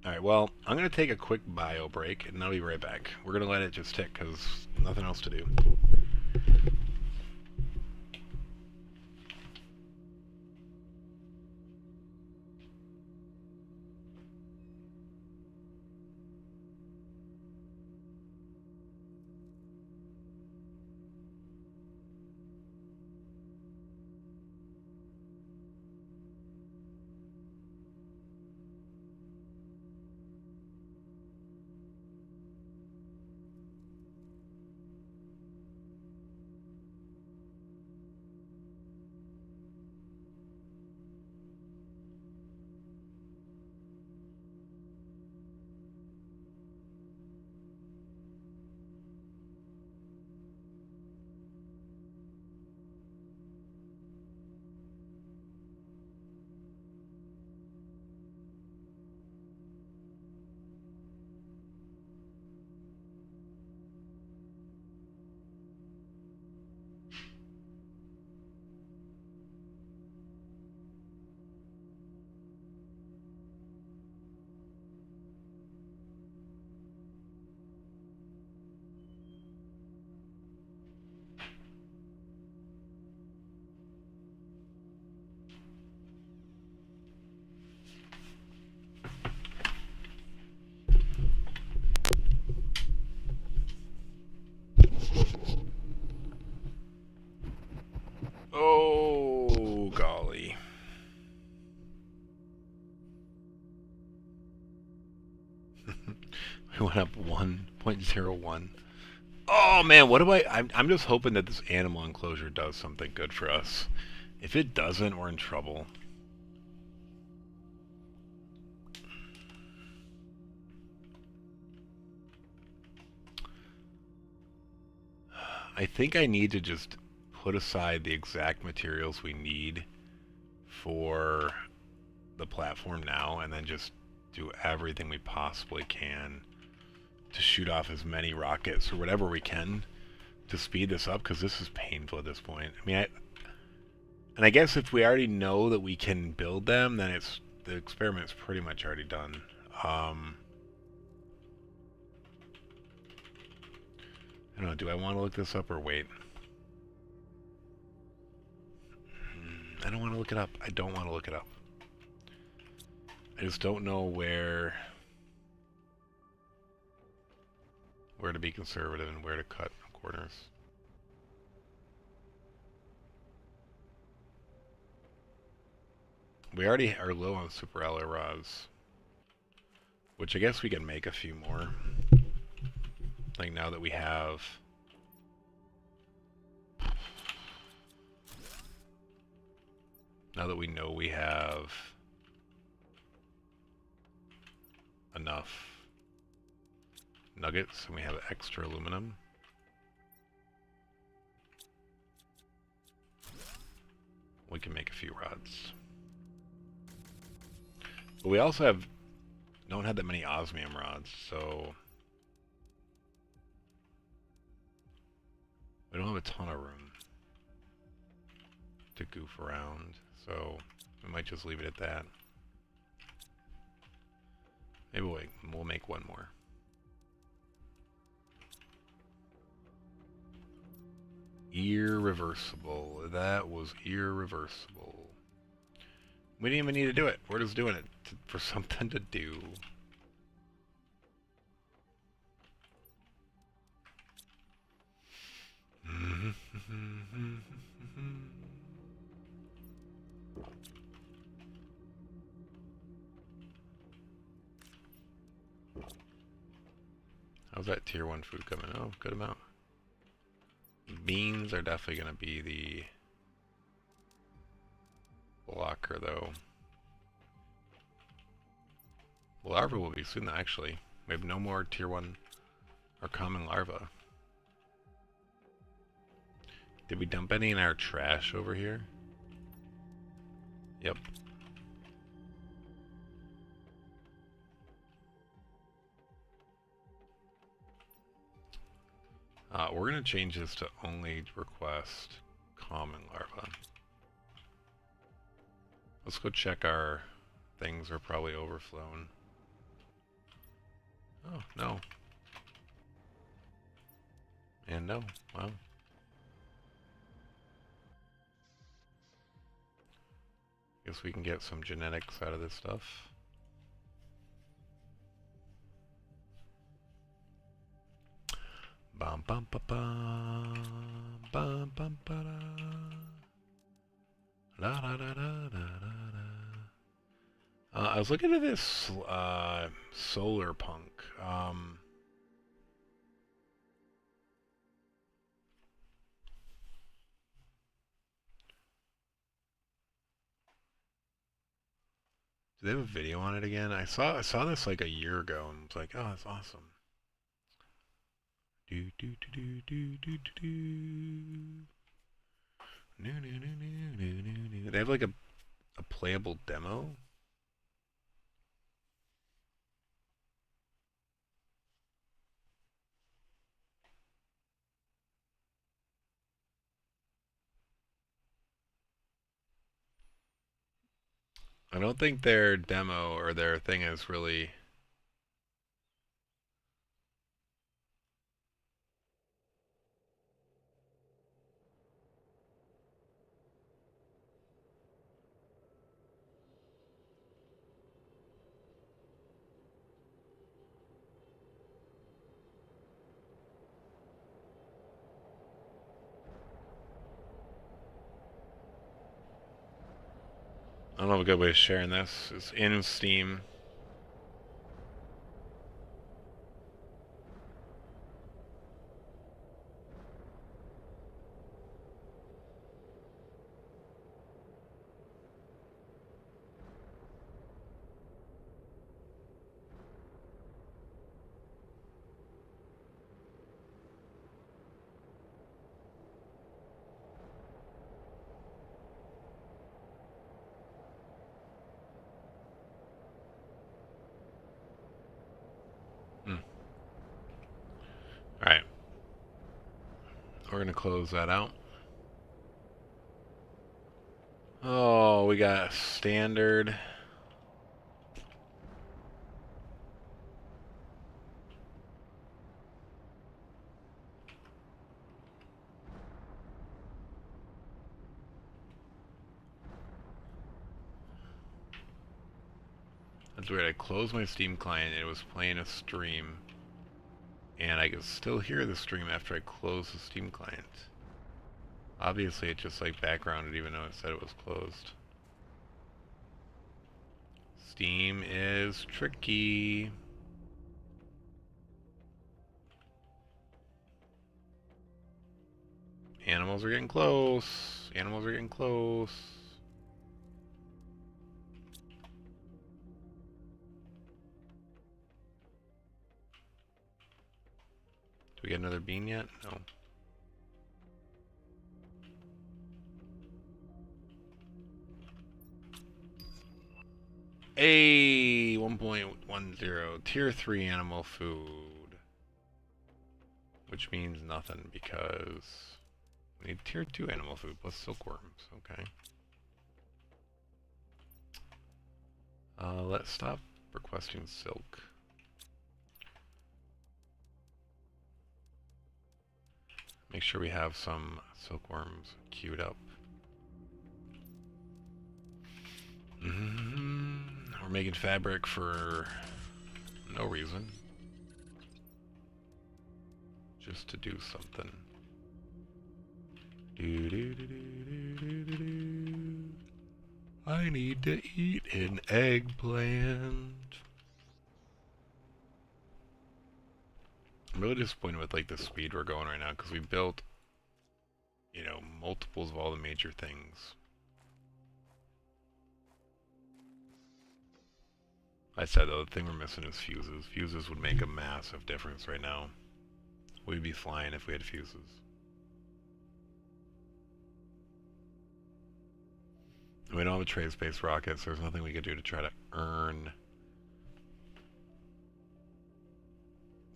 Alright, well, I'm going to take a quick bio break, and I'll be right back. We're going to let it just tick, because nothing else to do. Oh, golly. We went up 1.01. Oh, man, what do I'm just hoping that this animal enclosure does something good for us. If it doesn't, we're in trouble. I think I need to just put aside the exact materials we need for the platform now, and then just do everything we possibly can to shoot off as many rockets or whatever we can to speed this up, because this is painful at this point. I mean, I guess if we already know that we can build them, then the experiment's pretty much already done. I don't know, do I want to look this up or wait? I don't want to look it up. I don't want to look it up. I just don't know where to be conservative and where to cut corners. We already are low on super alloy rods, which I guess we can make a few more. Like now that we have now that we know we have enough nuggets and we have extra aluminum, we can make a few rods. But we also don't have that many osmium rods, so we don't have a ton of room to goof around, so we might just leave it at that. Maybe we'll make one more. Irreversible. That was irreversible. We didn't even need to do it. We're just doing it for something to do. How's that tier 1 food coming? Oh, good amount. Beans are definitely going to be the blocker, though. Larva will be soon, actually. We have no more tier 1 or common larva. Did we dump any in our trash over here? Yep. We're going to change this to only request common larva. Let's go check our things are probably overflown. Oh, no. And no. Wow. Guess we can get some genetics out of this stuff. Bum bum ba bum bum bum ba da la da da da da da. I was looking at this solar punk. Do they have a video on it again? I saw this like a year ago and was like, oh, that's awesome. Do do do do do do do do. No no no no no no no. They have like a playable demo. I don't think their demo or their thing is really. I don't know a good way of sharing this. It's in Steam. Alright. We're going to close that out. Oh, we got standard. That's weird. I closed my Steam client and it was playing a stream. And I could still hear the stream after I closed the Steam client. Obviously it just like backgrounded even though it said it was closed. Steam is tricky. Animals are getting close. Animals are getting close. Do we get another bean yet? No. A 1.10 tier 3 animal food, which means nothing because we need tier 2 animal food plus silkworms. Okay. Let's stop requesting silk. Make sure we have some silkworms queued up. We're making fabric for no reason. Just to do something. Do, do, do, do, do, do, do. I need to eat an eggplant. I'm really disappointed with like the speed we're going right now because we built, you know, multiples of all the major things. I said though, the thing we're missing is fuses. Fuses would make a massive difference right now. We'd be flying if we had fuses. We don't have a trade-space rocket, so there's nothing we could do to try to earn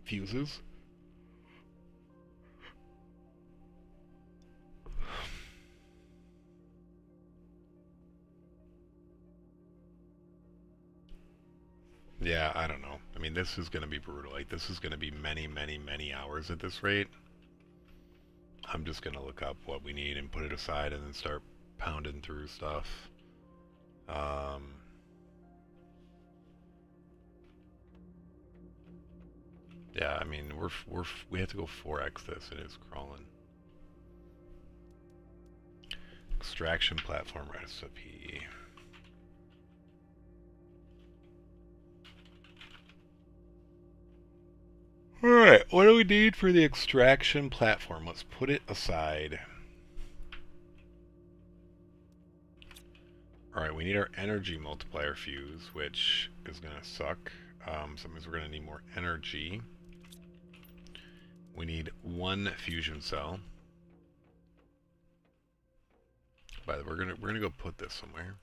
fuses. Yeah, I don't know. I mean, this is going to be brutal. Like, this is going to be many, many, many hours at this rate. I'm just going to look up what we need and put it aside and then start pounding through stuff. Yeah, I mean, we have to go 4x this. It is crawling. Extraction platform recipe. Alright, what do we need for the extraction platform? Let's put it aside. Alright, we need our energy multiplier fuse, which is going to suck. So that means we're going to need more energy. We need one fusion cell. By the way, we're gonna go put this somewhere.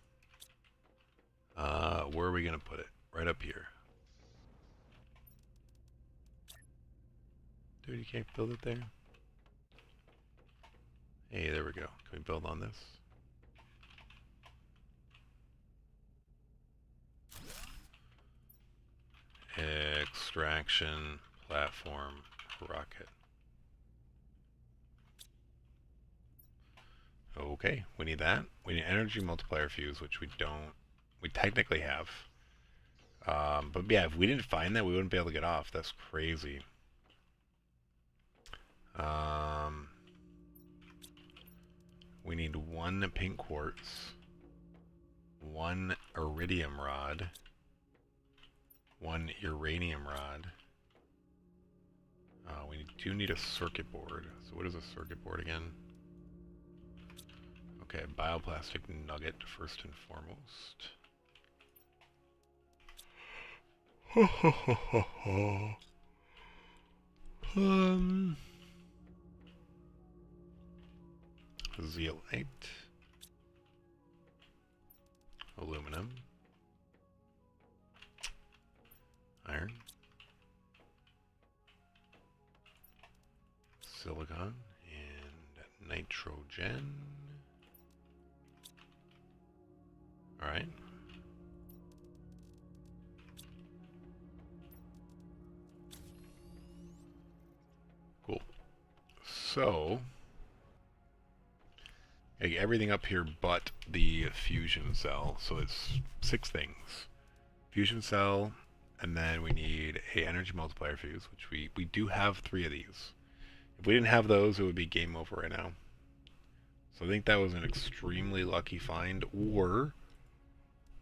Where are we gonna put it? Right up here. Dude, you can't build it there? Hey, there we go. Can we build on this? Extraction platform rocket. Okay, we need that. We need energy multiplier fuse, which we don't. We technically have. But yeah, if we didn't find that, we wouldn't be able to get off. That's crazy. We need one pink quartz, one iridium rod, one uranium rod. We do need a circuit board. So what is a circuit board again? Okay, bioplastic nugget first and foremost. Zeolite, aluminum, iron, silicon, and nitrogen. All right. Cool. So, everything up here but the fusion cell. So it's 6 things. Fusion cell, and then we need a energy multiplier fuse, which we do have 3 of these. If we didn't have those, it would be game over right now. So I think that was an extremely lucky find, or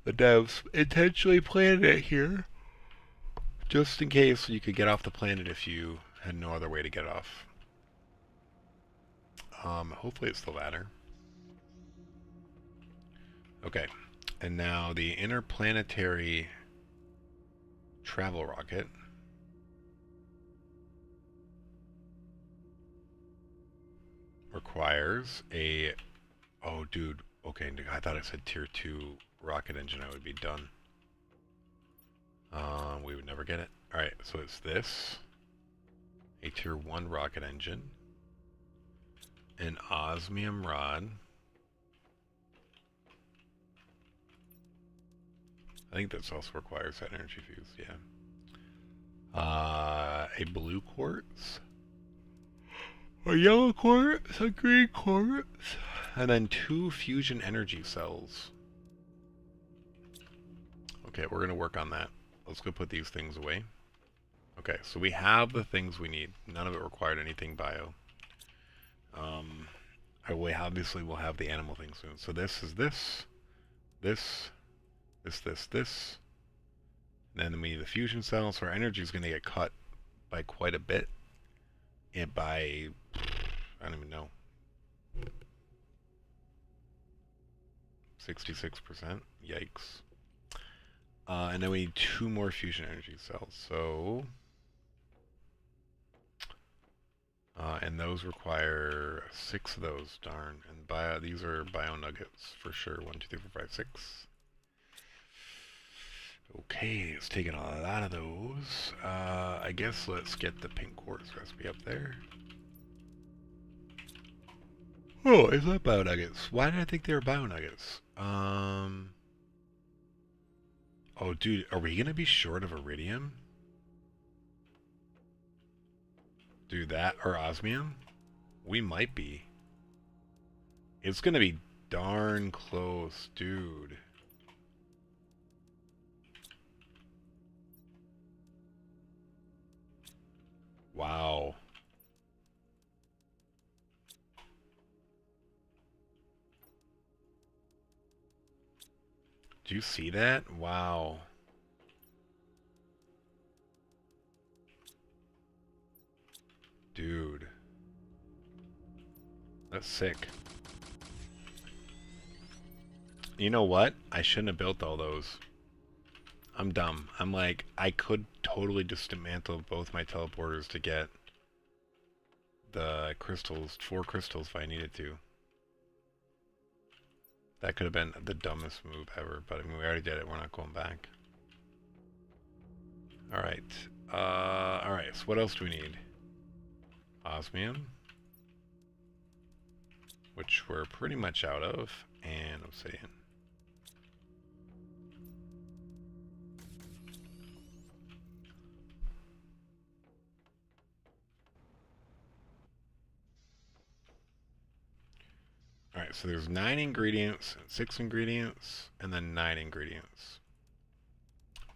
the devs intentionally planted it here just in case you could get off the planet if you had no other way to get off. Hopefully it's the latter. Okay, and now the interplanetary travel rocket. Requires a... Oh, dude. Okay, I thought it said tier 2 rocket engine. I would be done. We would never get it. Alright, so it's this. A tier 1 rocket engine. An osmium rod. I think this also requires that energy fuse, yeah. A blue quartz. A yellow quartz, a green quartz, and then 2 fusion energy cells. Okay, we're going to work on that. Let's go put these things away. Okay, so we have the things we need. None of it required anything bio. Obviously we'll have the animal thing soon. So this is this, this, this. And then we need the fusion cell, so our energy is going to get cut by quite a bit. And by, I don't even know, 66%. Yikes. And then we need 2 more fusion energy cells. So, and those require 6 of those. Darn. And these are bio nuggets for sure. 1, 2, 3, 4, 5, 6. Okay, it's taking a lot of those. I guess let's get the pink quartz recipe up there. Oh, is that bio nuggets? Why did I think they were bio nuggets? Oh, dude, are we gonna be short of iridium? Do that or osmium? We might be. It's gonna be darn close, dude. Wow. Do you see that? Wow. Dude. That's sick. You know what? I shouldn't have built all those. I'm dumb. I'm like, I could totally dismantle both my teleporters to get the crystals, 4 crystals if I needed to. That could have been the dumbest move ever, but I mean, we already did it. We're not going back. Alright. Alright, so what else do we need? Osmium, which we're pretty much out of, and obsidian. Alright, so there's 9 ingredients, 6 ingredients, and then 9 ingredients.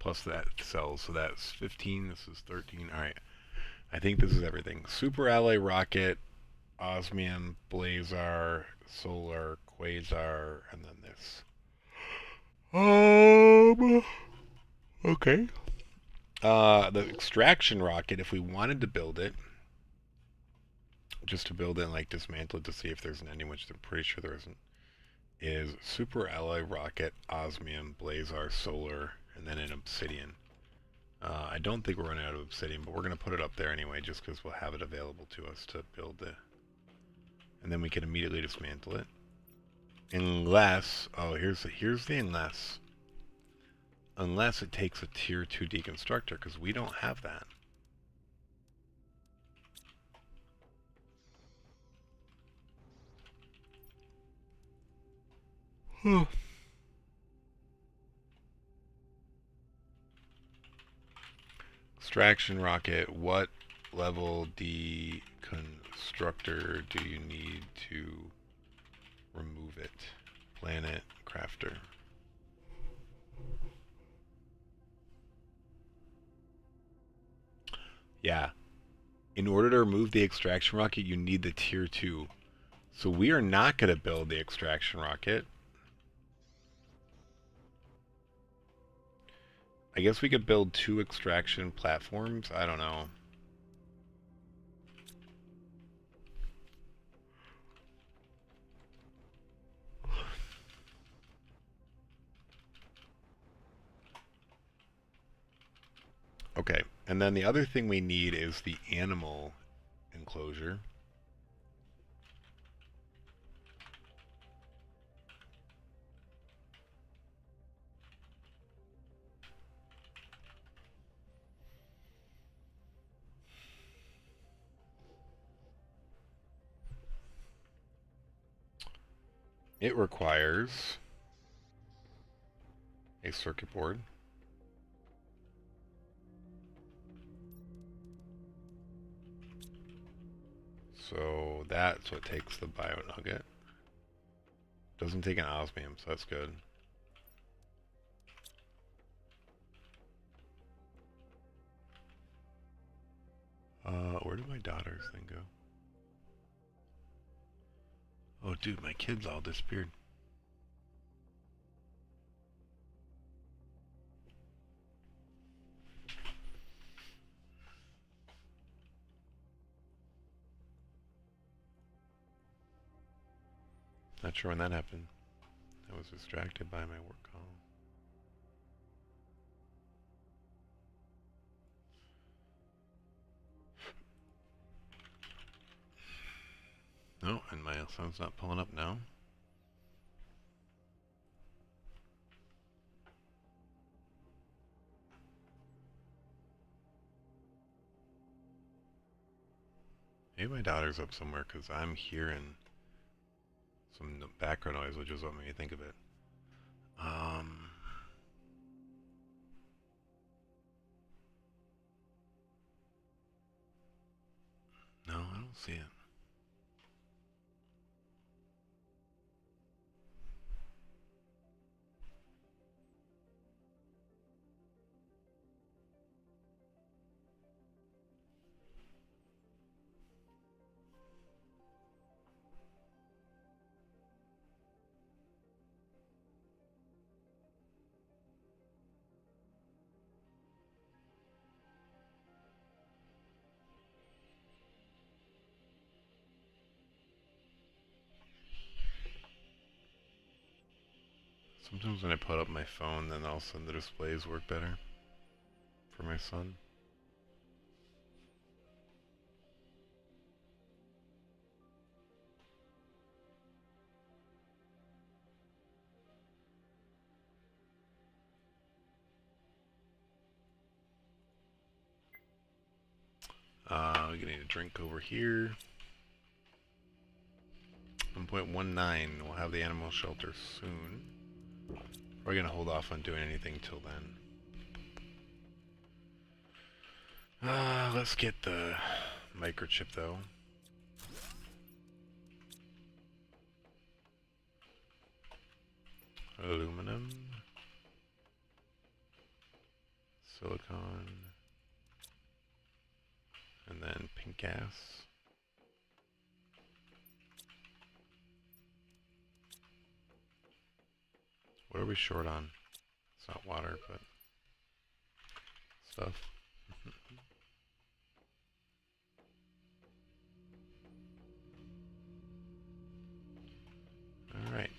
Plus that cells, so that's 15, this is 13. Alright, I think this is everything. Super alloy rocket, osmium, blazar, solar, quasar, and then this. Okay. The extraction rocket, if we wanted to build it, just to build it and like dismantle it to see if there's an ending, which I'm pretty sure there isn't, is super alloy rocket, osmium, blazar, solar, and then an obsidian. I don't think we're running out of obsidian, but we're going to put it up there anyway, just because we'll have it available to us to build it. And then we can immediately dismantle it. Unless, oh, here's the unless. Unless it takes a tier 2 deconstructor, because we don't have that. Extraction rocket, what level deconstructor do you need to remove it? Planet crafter. Yeah. In order to remove the extraction rocket, you need the tier 2. So we are not going to build the extraction rocket. I guess we could build 2 extraction platforms. I don't know. Okay, and then the other thing we need is the animal enclosure. It requires a circuit board. So that's what takes the bio nugget. Doesn't take an osmium, so that's good. Where did my daughter's thing go? Oh, dude, my kids all disappeared. Not sure when that happened. I was distracted by my work call. No, and my son's not pulling up now. Maybe my daughter's up somewhere because I'm hearing some background noise, which is what made me think of it. No, I don't see it. Sometimes when I put up my phone, then all of a sudden the displays work better for my son. We're getting a drink over here. 1.19. We'll have the animal shelter soon. We're gonna hold off on doing anything till then. Let's get the microchip though. Aluminum. Silicon. And then pink gas. What are we short on? It's not water, but stuff. Alright.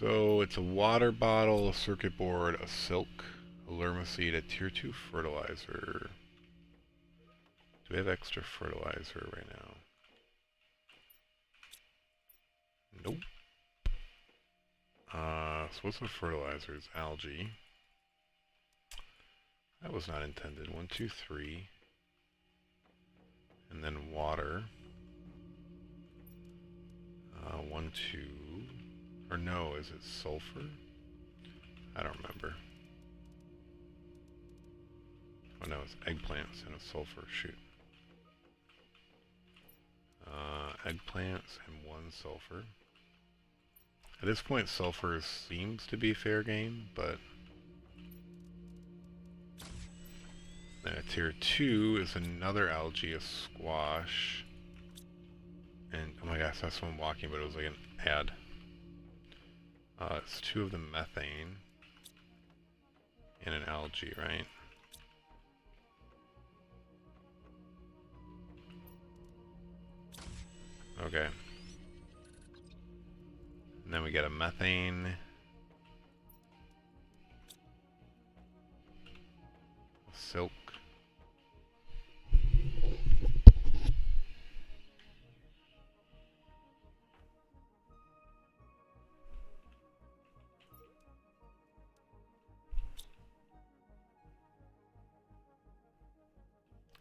So it's a water bottle, a circuit board, a silk, a lermaseed, a tier 2 fertilizer. Do we have extra fertilizer right now? Nope. So what's the fertilizers? Algae. That was not intended. 1, 2, 3. And then water. 1, 2. Or no, is it sulfur? I don't remember. Oh no, it's eggplants and a sulfur. Shoot. Eggplants and 1 sulfur. At this point, sulfur seems to be fair game, but then a tier 2 is another algae, a squash, and oh my gosh, that's someone walking, but it was like an ad. It's 2 of the methane and an algae, right? Okay. And then we get a methane. Silk.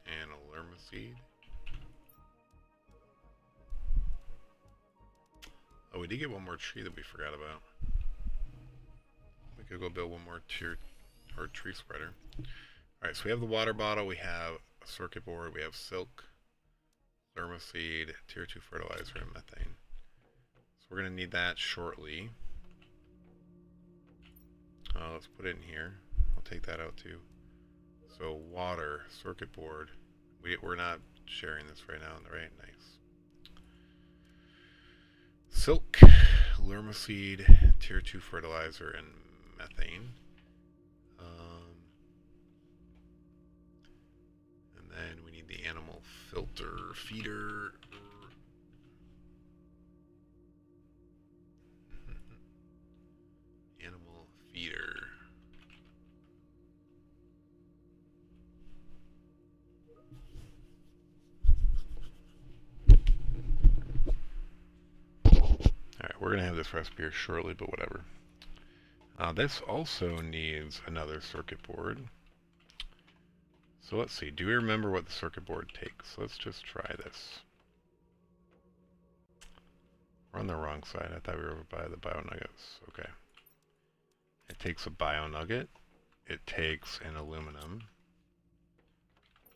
And a lermaseed. Oh, we did get one more tree that we forgot about. We could go build one more tier or tree spreader. Alright, so we have the water bottle, we have a circuit board, we have silk, lermaseed, tier 2 fertilizer, and methane. So we're going to need that shortly. Let's put it in here. I'll take that out too. So water, circuit board, We're not sharing this right now, right? Nice. Silk, Lurmaseed, Tier 2 fertilizer, and methane. And then we need the animal filter feeder. Animal feeder. Alright, we're going to have this recipe here shortly, but whatever. This also needs another circuit board. So let's see, do we remember what the circuit board takes? Let's just try this. We're on the wrong side. I thought we were over by the bio nuggets. Okay. It takes a bio nugget. It takes an aluminum.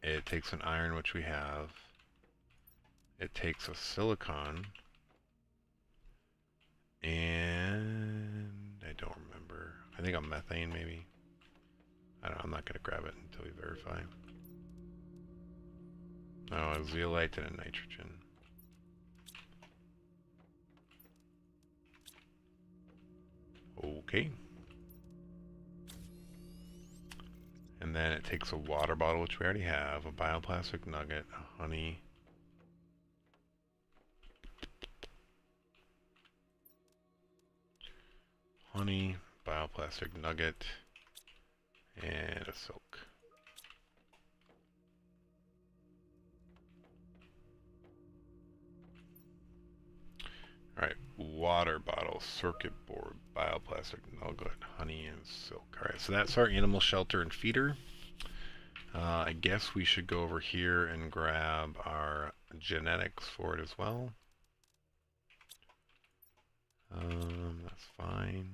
It takes an iron, which we have. It takes a silicon. And I don't remember. I think a methane, maybe. I don't know. I'm not going to grab it until we verify. Oh, a zeolite and a nitrogen. Okay. And then it takes a water bottle, which we already have, a bioplastic nugget, a honey. Honey, bioplastic nugget, and a silk. Alright, water bottle, circuit board, bioplastic nugget, honey, and silk. Alright, so that's our animal shelter and feeder. I guess we should go over here and grab our genetics for it as well. That's fine.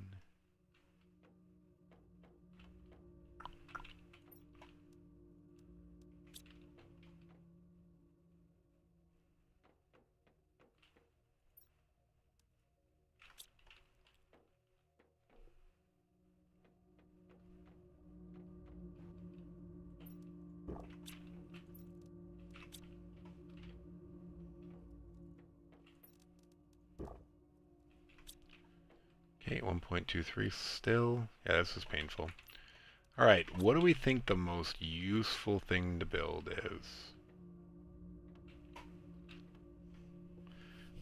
Okay, 1.23 still. Yeah, this is painful. Alright, what do we think the most useful thing to build is?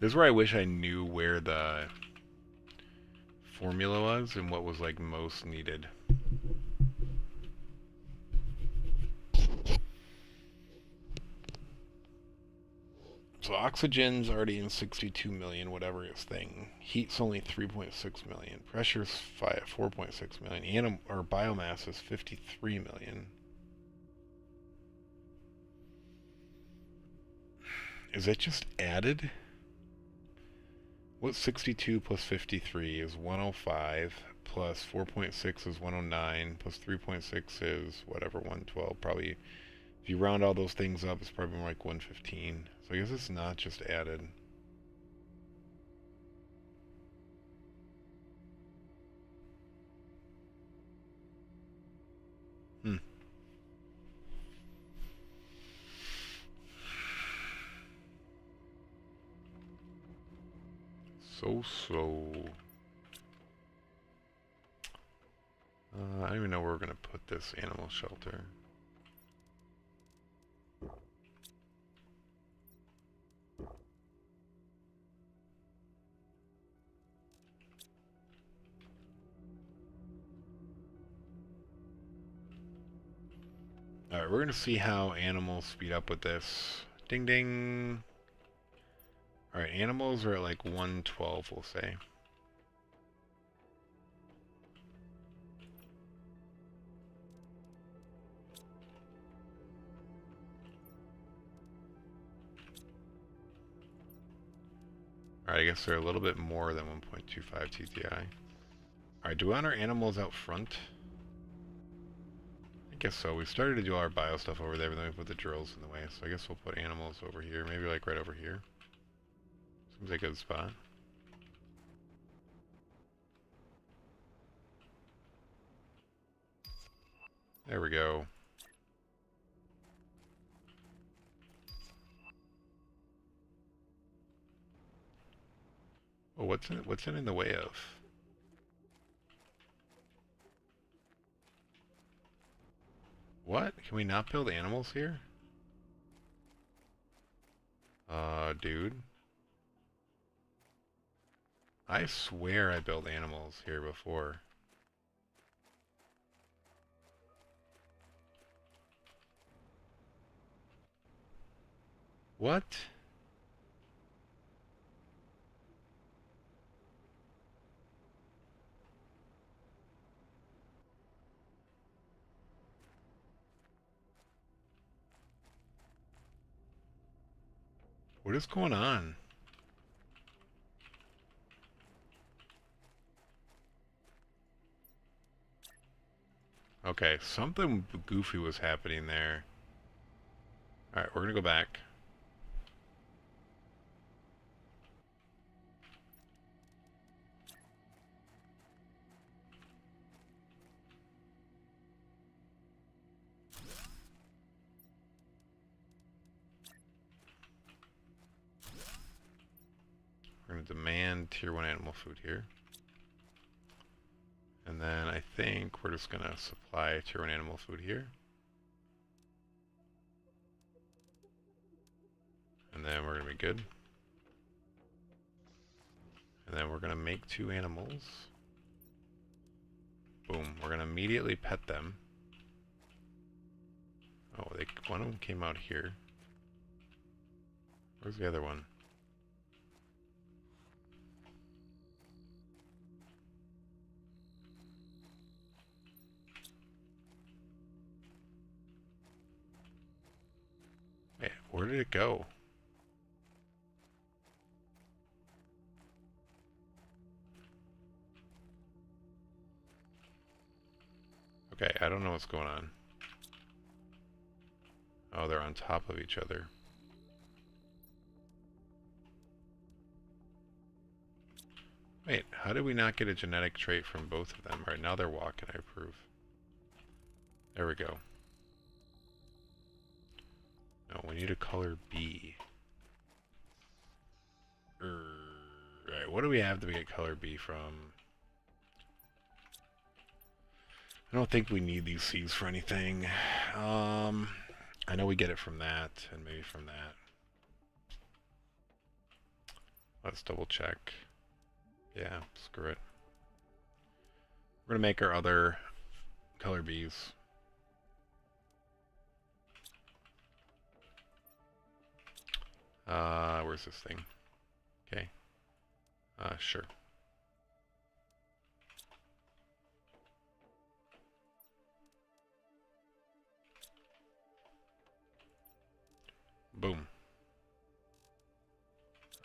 This is where I wish I knew where the formula was and what was like most needed. So oxygen's already in 62 million, whatever his thing. Heat's only 3.6 million. Pressure's 4.6 million. Or biomass is 53 million. Is it just added? What's 62 plus 53 is 105, plus 4.6 is 109, plus 3.6 is whatever, 112. Probably, if you round all those things up, it's probably more like 115. So I guess it's not just added. So. I don't even know where we're going to put this animal shelter. Alright, we're going to see how animals speed up with this. Ding ding! Alright, animals are at like 112, we'll say. Alright, I guess they're a little bit more than 1.25 TTI. Alright, do we want our animals out front? I guess so. We started to do all our bio stuff over there, but then we put the drills in the way, so I guess we'll put animals over here. Maybe like right over here. Seems like a good spot. There we go. Oh, what's it in the way of? What? Can we not build animals here? Dude. I swear I built animals here before. What? What is going on? Okay, something goofy was happening there. Alright, we're gonna go back. We're gonna demand tier 1 animal food here. And then I think we're just gonna supply tier 1 animal food here. And then we're gonna be good. And then we're gonna make 2 animals. Boom. We're gonna immediately pet them. Oh, one of them came out here. Where's the other one? Wait, where did it go? Okay, I don't know what's going on. Oh, they're on top of each other. Wait, how did we not get a genetic trait from both of them? Right now they're walking, I approve. There we go. No, we need a color B. Right, what do we have to get color B from? I don't think we need these C's for anything. I know we get it from that, and maybe from that. Let's double check. Yeah, screw it. We're gonna make our other color Bs. Where's this thing? Okay. Sure. Boom.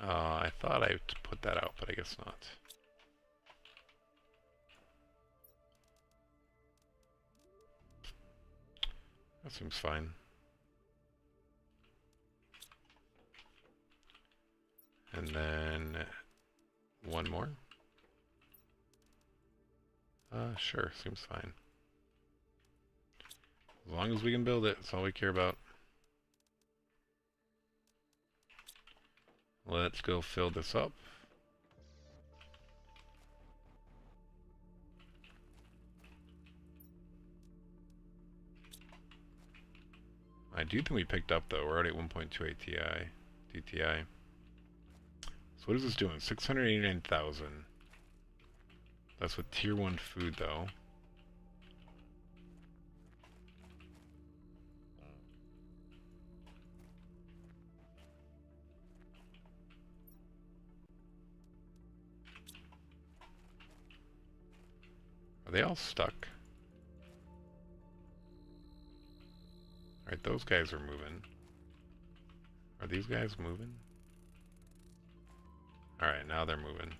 I thought I put that out, but I guess not. That seems fine. And then one more. Sure, seems fine. As long as we can build it, that's all we care about. Let's go fill this up. I do think we picked up though. We're already at 1.28 DTI. So what is this doing? 689,000. That's with tier 1 food though. Are they all stuck? Alright, those guys are moving. Are these guys moving? Alright, now they're moving.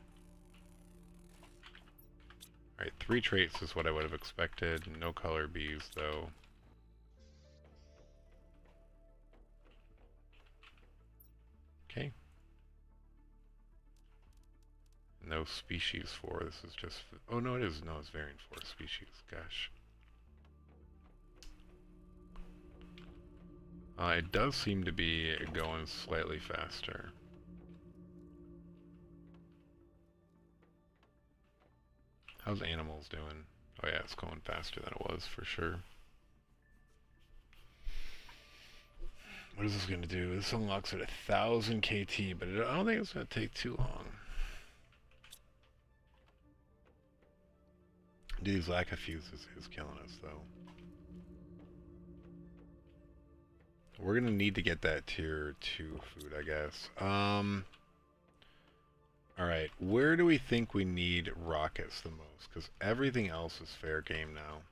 Alright, 3 traits is what I would have expected. No color Bs though. Okay. No species 4. This is just... Oh no, it is. No, it's variant 4 species. Gosh. It does seem to be going slightly faster. How's animals doing? Oh yeah, it's going faster than it was for sure. What is this going to do? This unlocks at 1,000 KT, but I don't think it's going to take too long. Dude's lack of fuses is killing us, though. We're going to need to get that tier 2 food, I guess. Alright, where do we think we need rockets the most? Because everything else is fair game now.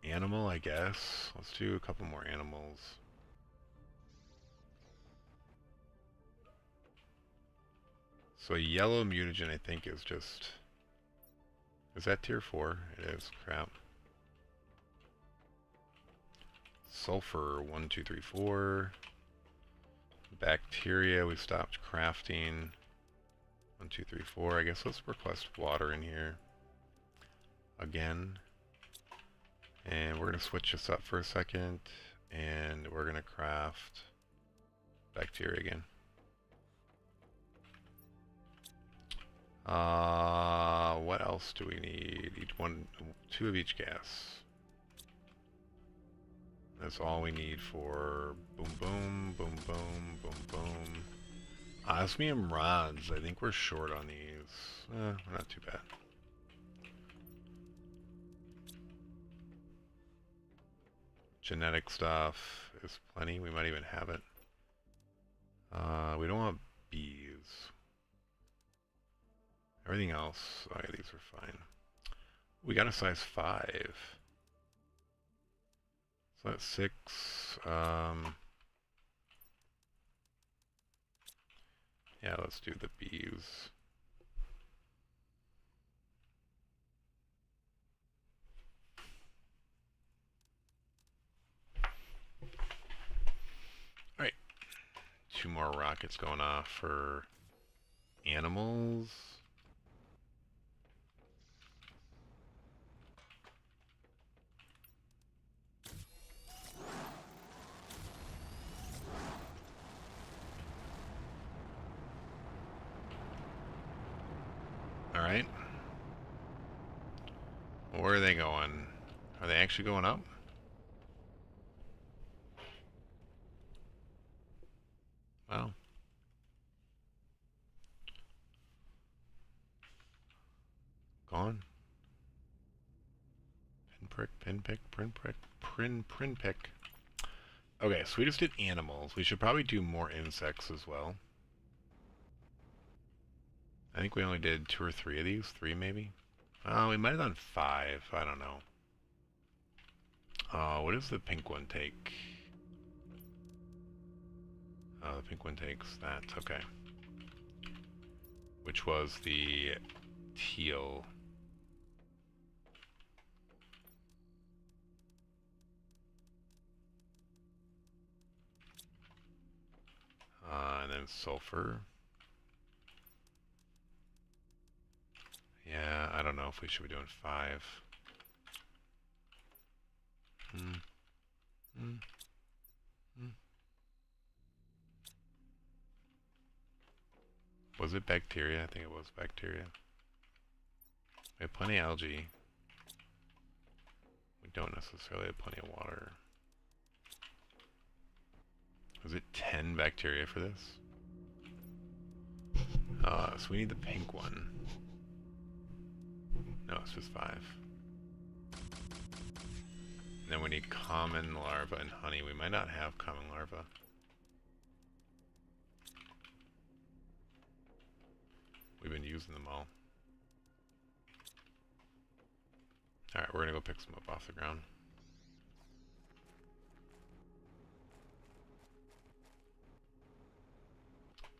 Animal, I guess. Let's do a couple more animals. So yellow mutagen, I think, is just... Is that tier 4? It is. Crap. Sulfur, 1, 2, 3, 4. Bacteria, we stopped crafting. 1, 2, 3, 4. I guess let's request water in here. Again. And we're going to switch this up for a second. And we're going to craft bacteria again. What else do we need? Two of each gas. That's all we need for boom, boom, boom, boom, boom, boom. Osmium rods. I think we're short on these. We're not too bad. Genetic stuff is plenty. We might even have it. We don't want bees. Everything else, oh yeah, these are fine. We got a size 5. So that's 6. Yeah, let's do the bees. Alright. 2 more rockets going off for animals. Alright. Where are they going? Are they actually going up? Wow. Gone. Pinprick, pinpick, pinprick, pinprick. Okay, so we just did animals. We should probably do more insects as well. I think we only did 2 or 3 of these. 3 maybe? We might have done 5. I don't know. What does the pink one take? The pink one takes that. Okay. Which was the teal. And then sulfur. Yeah, I don't know if we should be doing 5. Was it bacteria? I think it was bacteria. We have plenty of algae. We don't necessarily have plenty of water. Was it 10 bacteria for this? So we need the pink one. No, it's just 5. And then we need common larva and honey. We might not have common larva. We've been using them all. Alright, we're gonna go pick some up off the ground.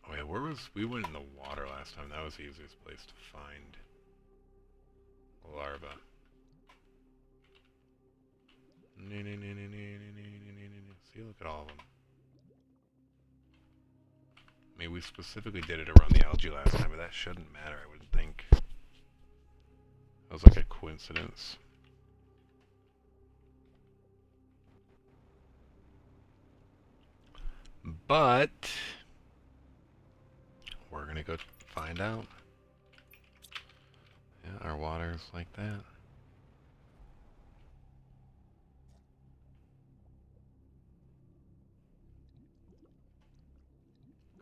Oh yeah, we went in the water last time. That was the easiest place to find larva. See, look at all of them. I mean, we specifically did it around the algae last time, but that shouldn't matter, I wouldn't think. That was like a coincidence. But we're gonna go find out. Yeah, our water's like that.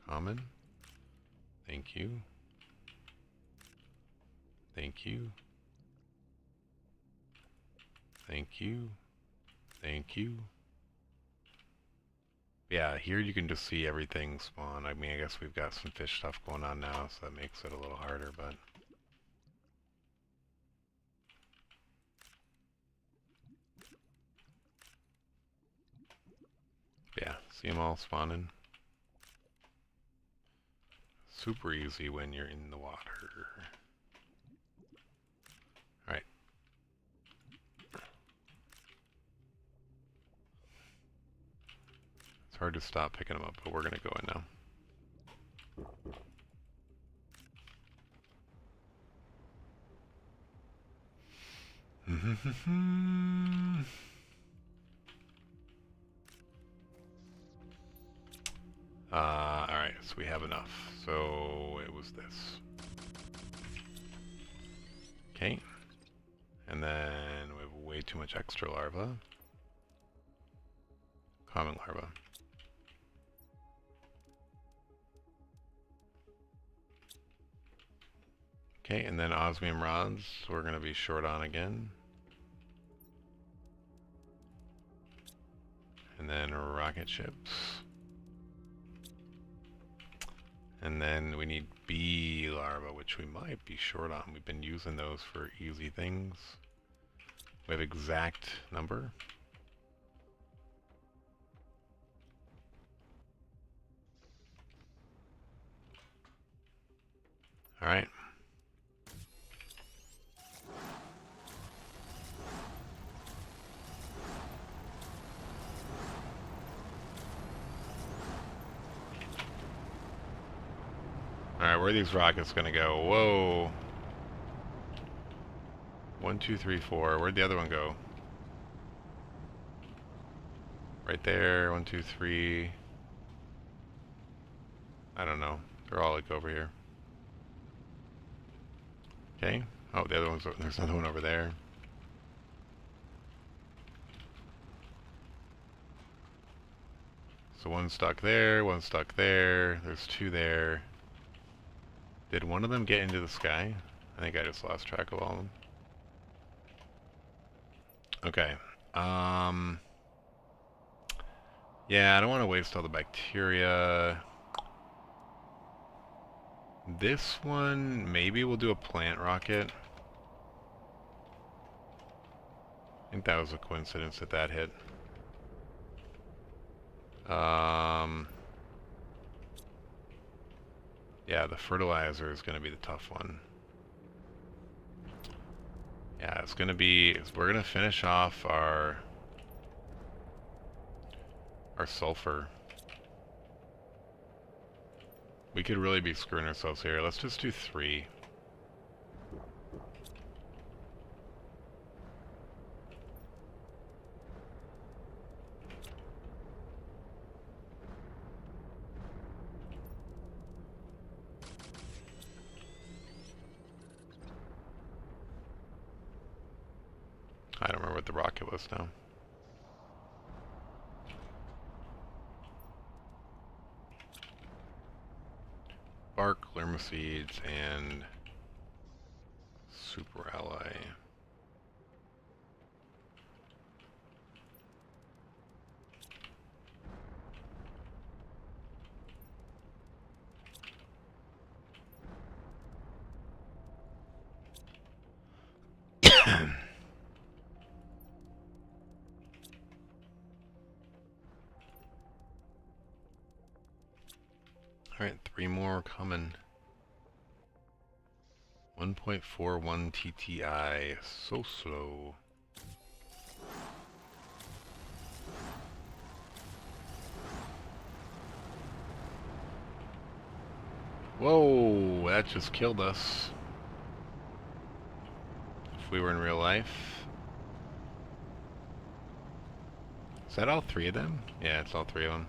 Common. Thank you. Thank you. Thank you. Thank you. Yeah, here you can just see everything spawn. I mean, I guess we've got some fish stuff going on now, so that makes it a little harder, but... yeah, see them all spawning. Super easy when you're in the water. Alright. It's hard to stop picking them up, but we're gonna go in now. Alright, so we have enough. So it was this. Okay. And then we have way too much extra larva. Common larva. Okay, and then osmium rods we're going to be short on again. And then rocket ships. And then we need bee larvae, which we might be short on. We've been using those for easy things. We have exact number. Alright. Alright, where are these rockets gonna go? Whoa! 1, 2, 3, 4. Where'd the other one go? Right there. 1, 2, 3. I don't know. They're all like over here. Okay. Oh, the other one's... there's another one over there. So one's stuck there, one's stuck there. There's two there. Did one of them get into the sky? I think I just lost track of all of them. Okay. Yeah, I don't want to waste all the bacteria. This one, maybe we'll do a plant rocket. I think that was a coincidence that that hit. Yeah, the fertilizer is going to be the tough one. Yeah, it's going to be... we're going to finish off our sulfur. We could really be screwing ourselves here. Let's just do 3. I don't remember what the rocket was now. Bark, lermoseeds, and super ally. Alright, 3 more coming. 1.41 TTI, so slow. Whoa, that just killed us. If we were in real life. Is that all 3 of them? Yeah, it's all 3 of them.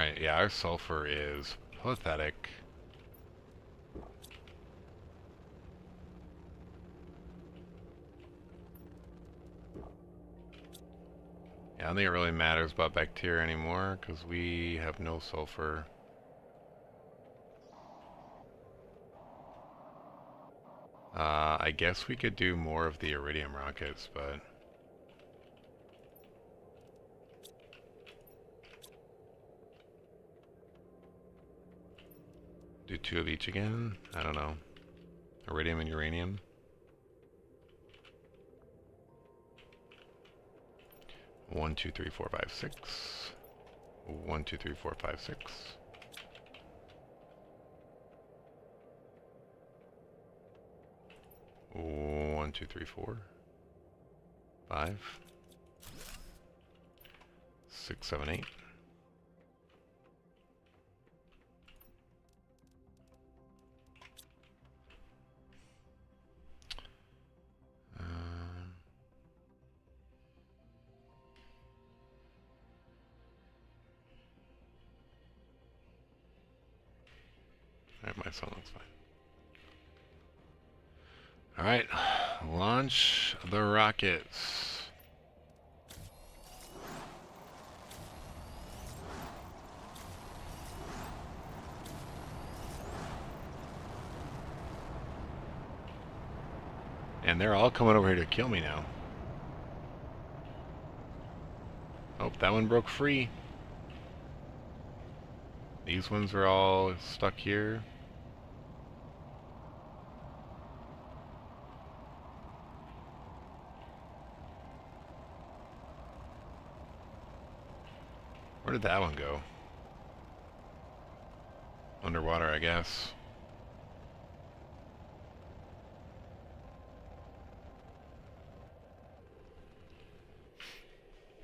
Alright, yeah, our sulfur is pathetic. Yeah, I don't think it really matters about bacteria anymore, because we have no sulfur. I guess we could do more of the iridium rockets, but... do 2 of each again? I don't know. Iridium and uranium. 1, 2, 3, 4, 5, 6. 1, 2, 3, 4, 5, 6. 1, 2, 3, 4, 5, 6, 7, 8. Alright, my son looks fine. Alright, launch the rockets. And they're all coming over here to kill me now. Oh, that one broke free. These ones are all stuck here. Where did that one go? Underwater, I guess.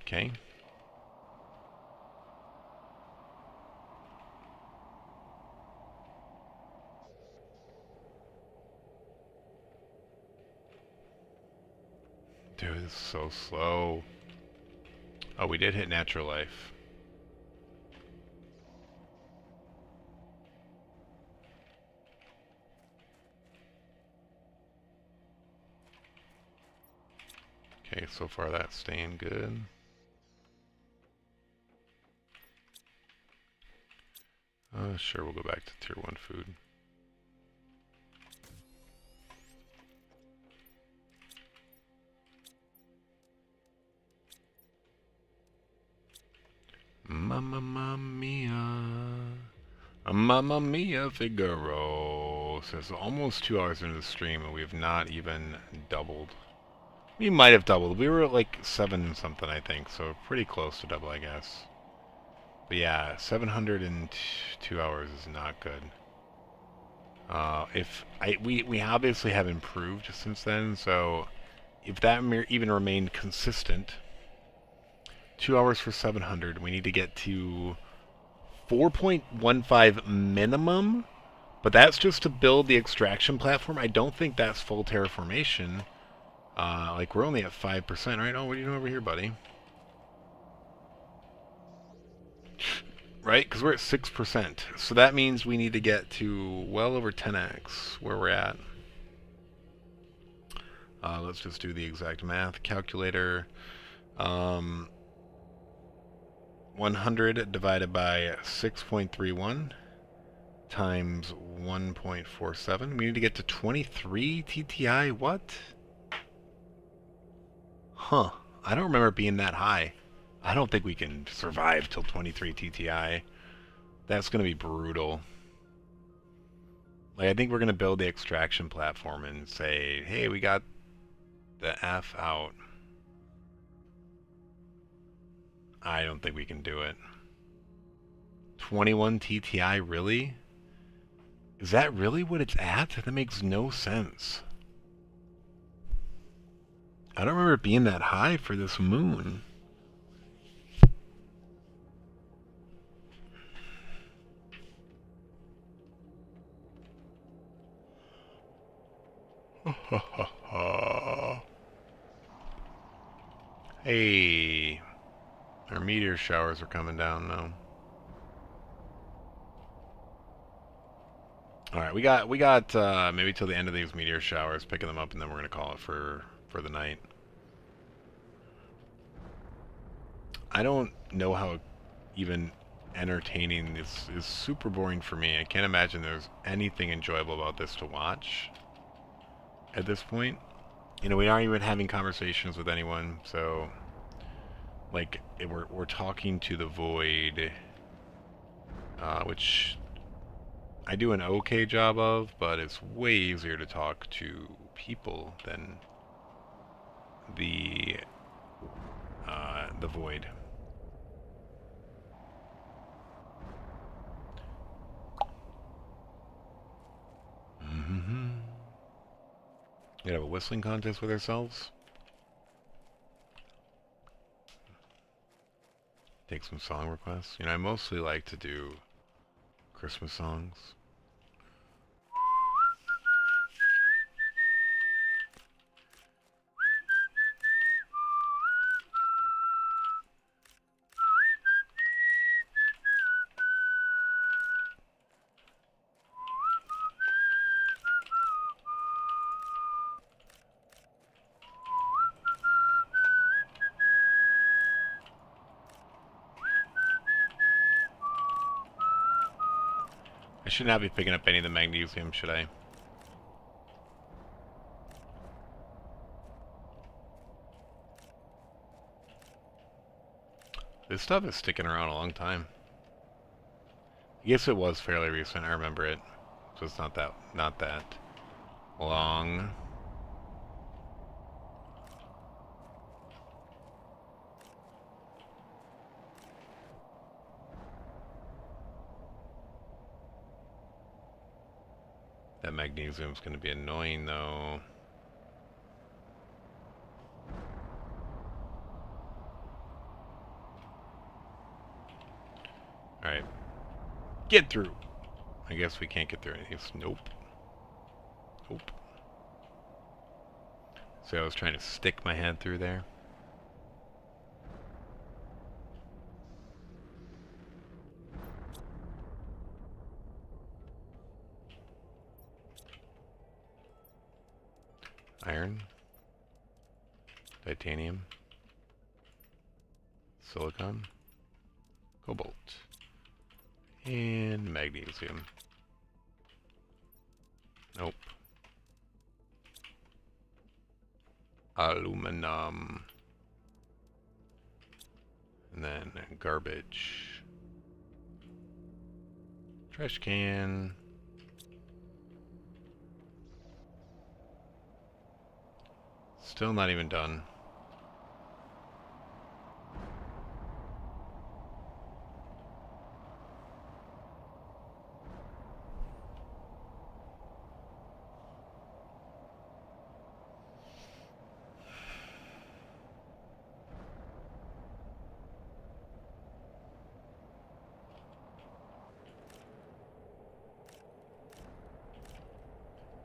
Okay. Dude, this is so slow. Oh, we did hit natural life. Okay, so far that's staying good. Sure, we'll go back to tier 1 food. Mamma mia. Mamma mia, Figaro. So it's almost 2 hours into the stream and we have not even doubled. We might have doubled. We were at like 7 something, I think, so pretty close to double, I guess. But yeah, 702 hours is not good. We obviously have improved since then, so if that even remained consistent, 2 hours for 700, we need to get to 4.15 minimum, but that's just to build the extraction platform. I don't think that's full terraformation. Like, we're only at 5%, right? Oh, what are you doing over here, buddy? Right? Because we're at 6%. So that means we need to get to well over 10x where we're at. Let's just do the exact math calculator. 100 divided by 6.31 times 1.47. We need to get to 23 TTI. What? Huh. I don't remember it being that high. I don't think we can survive till 23 TTI. That's going to be brutal. Like, I think we're going to build the extraction platform and say, hey, we got the F out. I don't think we can do it. 21 TTI, really? Is that really what it's at? That makes no sense. I don't remember it being that high for this moon. Hey, our meteor showers are coming down now. All right, we got maybe till the end of these meteor showers, picking them up, and then we're gonna call it for the night. I don't know how even entertaining this is. Super boring for me. I can't imagine there's anything enjoyable about this to watch at this point. You know, we aren't even having conversations with anyone, so like we're talking to the void, which I do an okay job of, but it's way easier to talk to people than the the void. Mm-hmm. We have a whistling contest with ourselves. Take some song requests. You know, I mostly like to do Christmas songs. I should not be picking up any of the magnesium, should I? This stuff is sticking around a long time. I guess it was fairly recent, I remember it. So it's not that long. That magnesium's gonna be annoying though. Alright. Get through! I guess we can't get through any of these. Nope. Nope. So I was trying to stick my head through there. Iron. Titanium. Silicon. Cobalt. And magnesium. Nope. Aluminum. And then garbage. Trash can. Still not even done.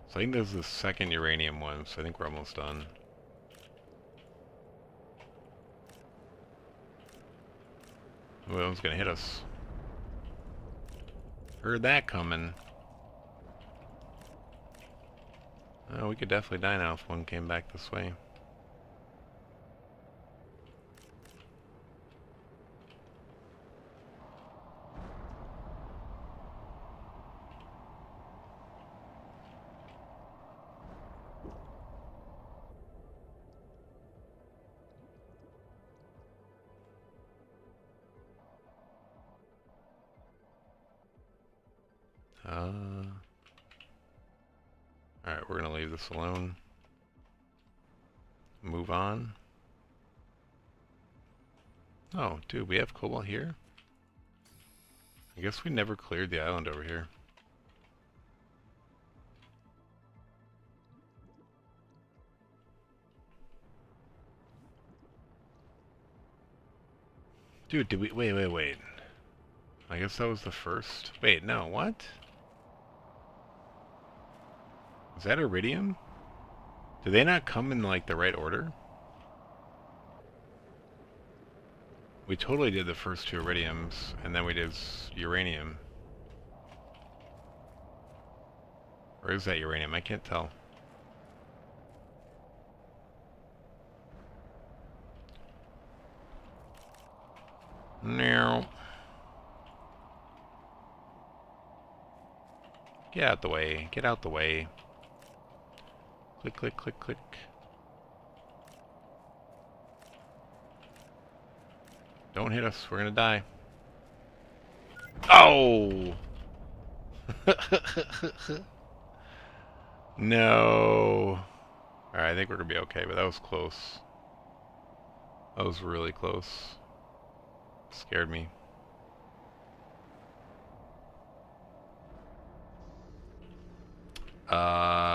So I think this is the second uranium one, so I think we're almost done. Ooh, that one's gonna hit us. Heard that coming. Oh, we could definitely die now if one came back this way. Alright, we're gonna leave this alone. Move on. Oh, dude, we have cobalt here? I guess we never cleared the island over here. Dude, did we... Wait. I guess that was the first... Wait, no, what? Is that iridium? Do they not come in, like, the right order? We totally did the first two iridiums, and then we did uranium. Or is that uranium? I can't tell. No. Get out the way. Get out the way. Click, click, click, click. Don't hit us. We're gonna die. Oh! No. Alright, I think we're gonna be okay, but that was close. That was really close. Scared me.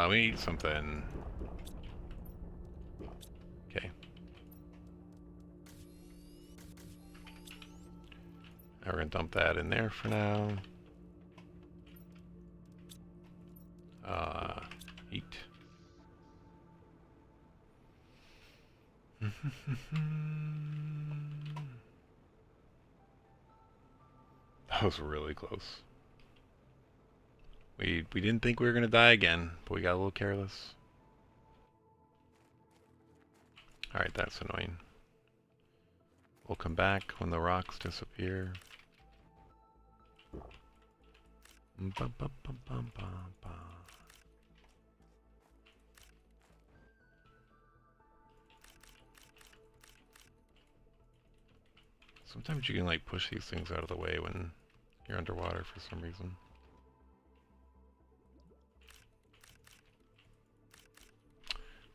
We need something. Okay. Now we're gonna dump that in there for now. Eat. That was really close. We didn't think we were gonna die again, but we got a little careless. Alright, that's annoying. We'll come back when the rocks disappear. Sometimes you can like push these things out of the way when you're underwater for some reason.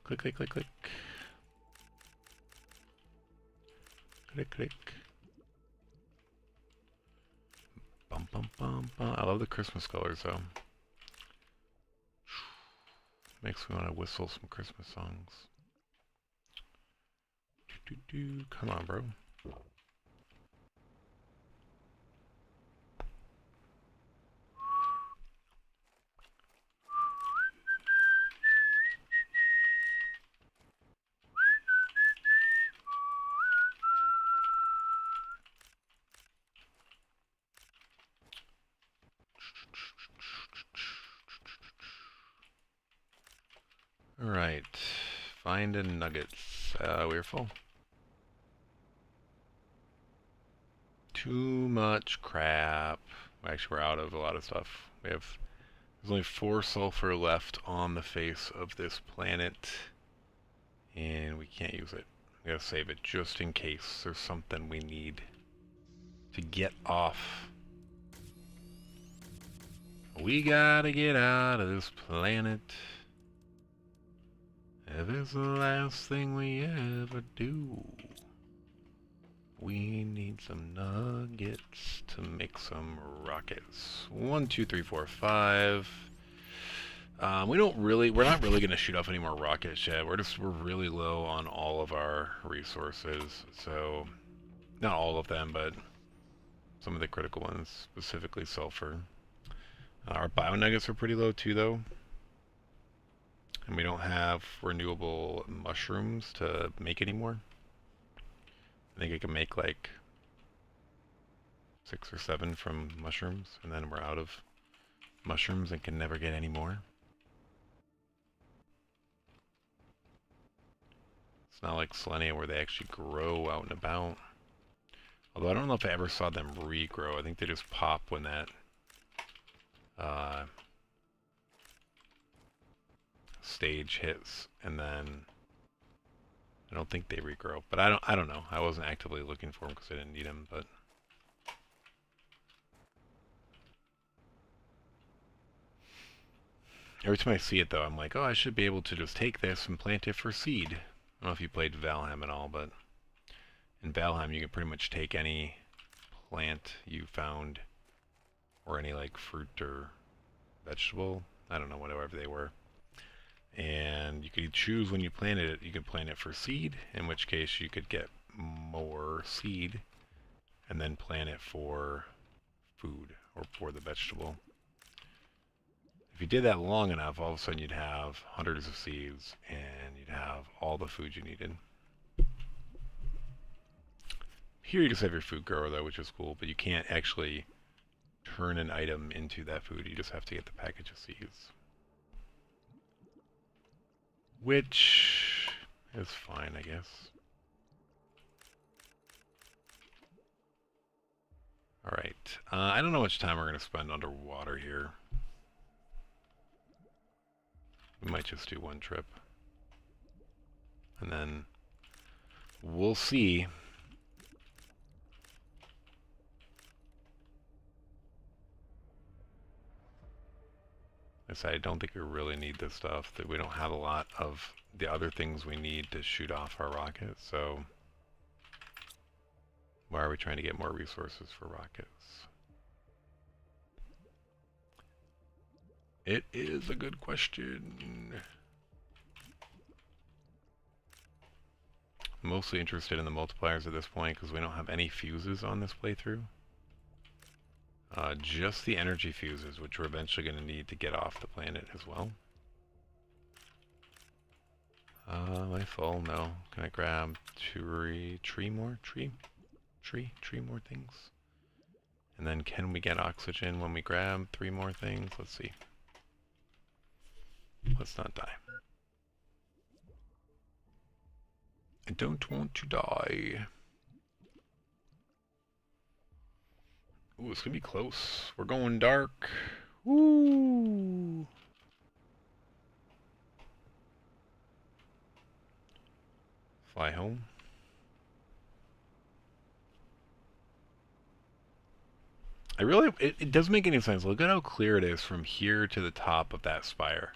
Click, click, click, click. Click, click. Bum, bum, bum, bum. I love the Christmas colors though. Makes me want to whistle some Christmas songs. Do, do, do. Come on, bro. Alright, find a nuggets. We're full. Too much crap. Actually, we're out of a lot of stuff. There's only 4 sulfur left on the face of this planet, and we can't use it. We gotta save it just in case there's something we need to get off. We gotta get out of this planet. If it's the last thing we ever do. We need some nuggets to make some rockets. 1, 2, 3, 4, 5. We're not really gonna shoot off any more rockets yet. We're really low on all of our resources. So, not all of them, but some of the critical ones, specifically sulfur. Our bio nuggets are pretty low too, though. And we don't have renewable mushrooms to make anymore. I think I can make like 6 or 7 from mushrooms, and then we're out of mushrooms and can never get any more. It's not like selenia where they actually grow out and about. Although I don't know if I ever saw them regrow. I think they just pop when that stage hits, and then I don't think they regrow. But I don't know. I wasn't actively looking for them because I didn't need them. But every time I see it, though, I'm like, oh, I should be able to just take this and plant it for seed. I don't know if you played Valheim at all, but in Valheim you can pretty much take any plant you found, or any like fruit or vegetable, I don't know, whatever they were, and you could choose when you planted it. You could plant it for seed, in which case you could get more seed, and then plant it for food or for the vegetable. If you did that long enough, all of a sudden you'd have hundreds of seeds and you'd have all the food you needed. Here you just have your food grower though, which is cool, but you can't actually turn an item into that food. You just have to get the package of seeds. which is fine, I guess. Alright, I don't know how much time we're going to spend underwater here. We might just do one trip. And then we'll see. I don't think we really need this stuff. That we don't have a lot of the other things we need to shoot off our rocket, so why are we trying to get more resources for rockets? It is a good question. Mostly interested in the multipliers at this point because we don't have any fuses on this playthrough. Just the energy fuses, which we're eventually going to need to get off the planet as well. Am I full? No. Can I grab three more things? And then can we get oxygen when we grab 3 more things? Let's see. Let's not die. I don't want to die. Ooh, it's gonna be close. We're going dark. Woo! Fly home. It doesn't make any sense. Look at how clear it is from here to the top of that spire.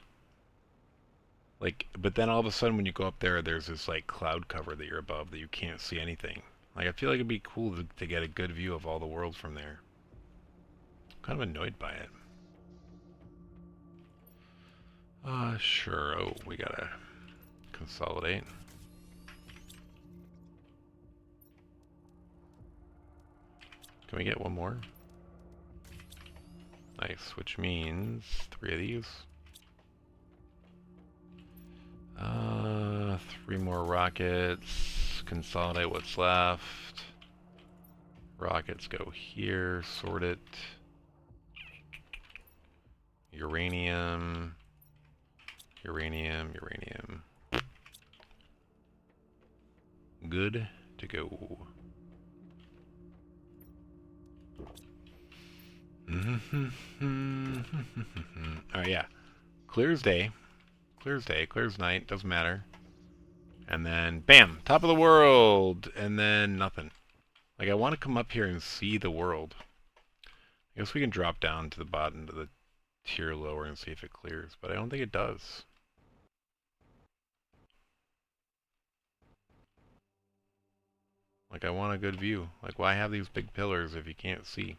Like, but then all of a sudden when you go up there, there's this like cloud cover that you're above that you can't see anything. Like, I feel like it'd be cool to get a good view of all the world from there. I'm kind of annoyed by it. Sure. Oh, we gotta consolidate. Can we get one more? Nice, which means 3 of these. 3 more rockets. Consolidate what's left. Rockets go here. Sort it. Uranium. Uranium. Uranium. Good to go. Alright, yeah. Clear as day. Clear as day. Clear as night. Doesn't matter. And then, bam! Top of the world! And then nothing. Like, I want to come up here and see the world. I guess we can drop down to the bottom, to the tier lower, and see if it clears. But I don't think it does. Like, I want a good view. Like, why have these big pillars if you can't see?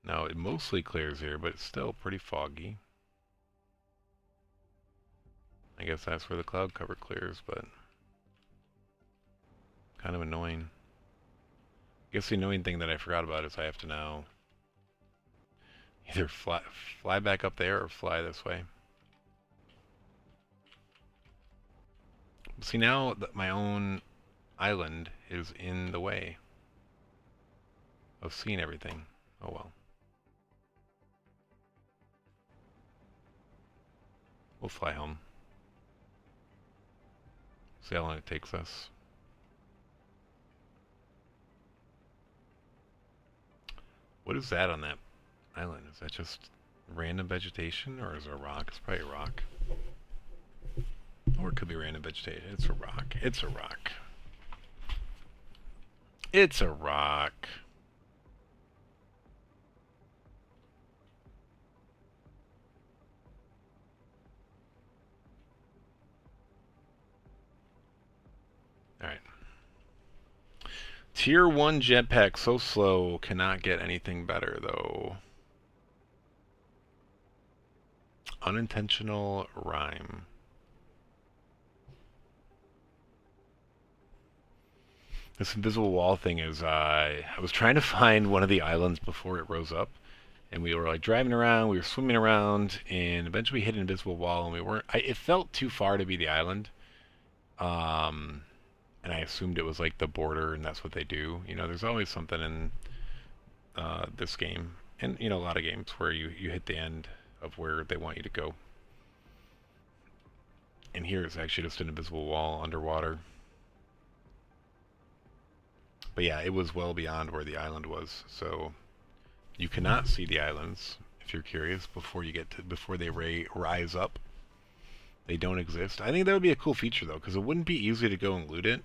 Now, it mostly clears here, but it's still pretty foggy. I guess that's where the cloud cover clears, but kind of annoying. I guess the annoying thing that I forgot about is I have to now either fly back up there or fly this way. See, now that my own island is in the way of seeing everything. Oh well. We'll fly home. See how long it takes us. What is that on that island? Is that just random vegetation, or is it a rock? It's probably a rock. Or it could be random vegetation. It's a rock. It's a rock. It's a rock. Alright. Tier 1 jetpack, so slow, cannot get anything better, though. Unintentional rhyme. This invisible wall thing is, I was trying to find one of the islands before it rose up, and we were like driving around, we were swimming around, and eventually we hit an invisible wall, and we weren't, it felt too far to be the island. And I assumed it was like the border, and that's what they do. You know, there's always something in this game, and you know, a lot of games where you hit the end of where they want you to go. And here it's actually just an invisible wall underwater. But yeah, it was well beyond where the island was, so you cannot see the islands if you're curious before they rise up. They don't exist. I think that would be a cool feature though, because it wouldn't be easy to go and loot it.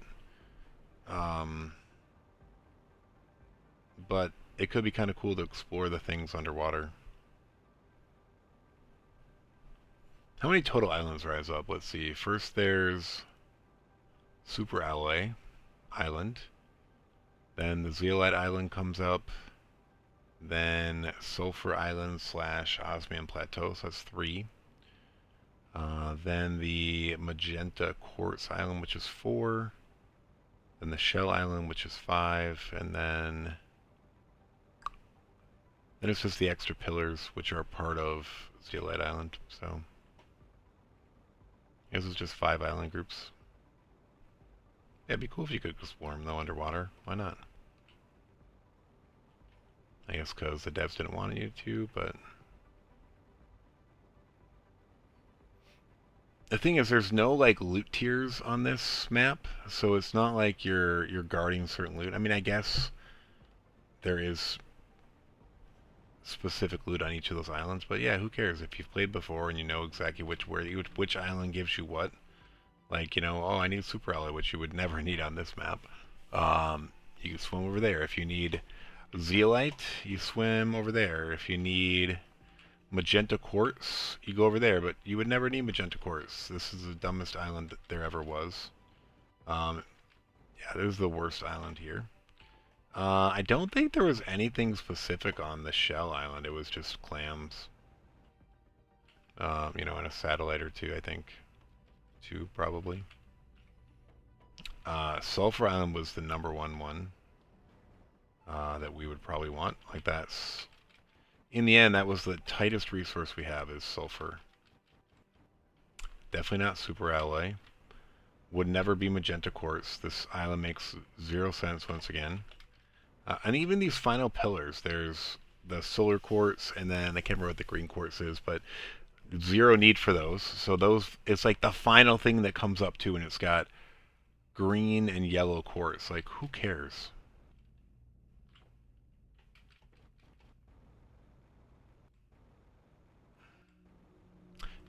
But it could be kind of cool to explore the things underwater. How many total islands rise up? Let's see. First there's Super Alloy Island. Then the Zeolite Island comes up. Then Sulfur Island / Osmium Plateau, so that's 3. Then the Magenta Quartz Island, which is 4. Then the Shell Island, which is 5. And then it's just the extra pillars, which are part of Zeolite Island. So this is just 5 island groups. Yeah, it'd be cool if you could explore them though underwater. Why not? I guess because the devs didn't want you to, but the thing is, there's no like loot tiers on this map, so it's not like you're guarding certain loot. I mean, I guess there is specific loot on each of those islands, but yeah, who cares if you've played before and you know exactly which island gives you what. Like, you know, oh, I need Super Alloy, which you would never need on this map. You can swim over there. If you need Zeolite, you swim over there. If you need Magenta Quartz, you go over there, but you would never need Magenta Quartz. This is the dumbest island that there ever was. Yeah, this is the worst island here. I don't think there was anything specific on the Shell Island. It was just clams. You know, and a satellite or two, I think. 2, probably. Sulfur Island was the #1 one that we would probably want. Like that's... In the end, that was the tightest resource we have is sulfur. Definitely not Super Alloy. Would never be Magenta Quartz. This island makes 0 sense once again. And even these final pillars, there's the Solar Quartz, and then I can't remember what the Green Quartz is, but 0 need for those. So those, it's like the final thing that comes up too, and it's got green and yellow quartz. Like, who cares?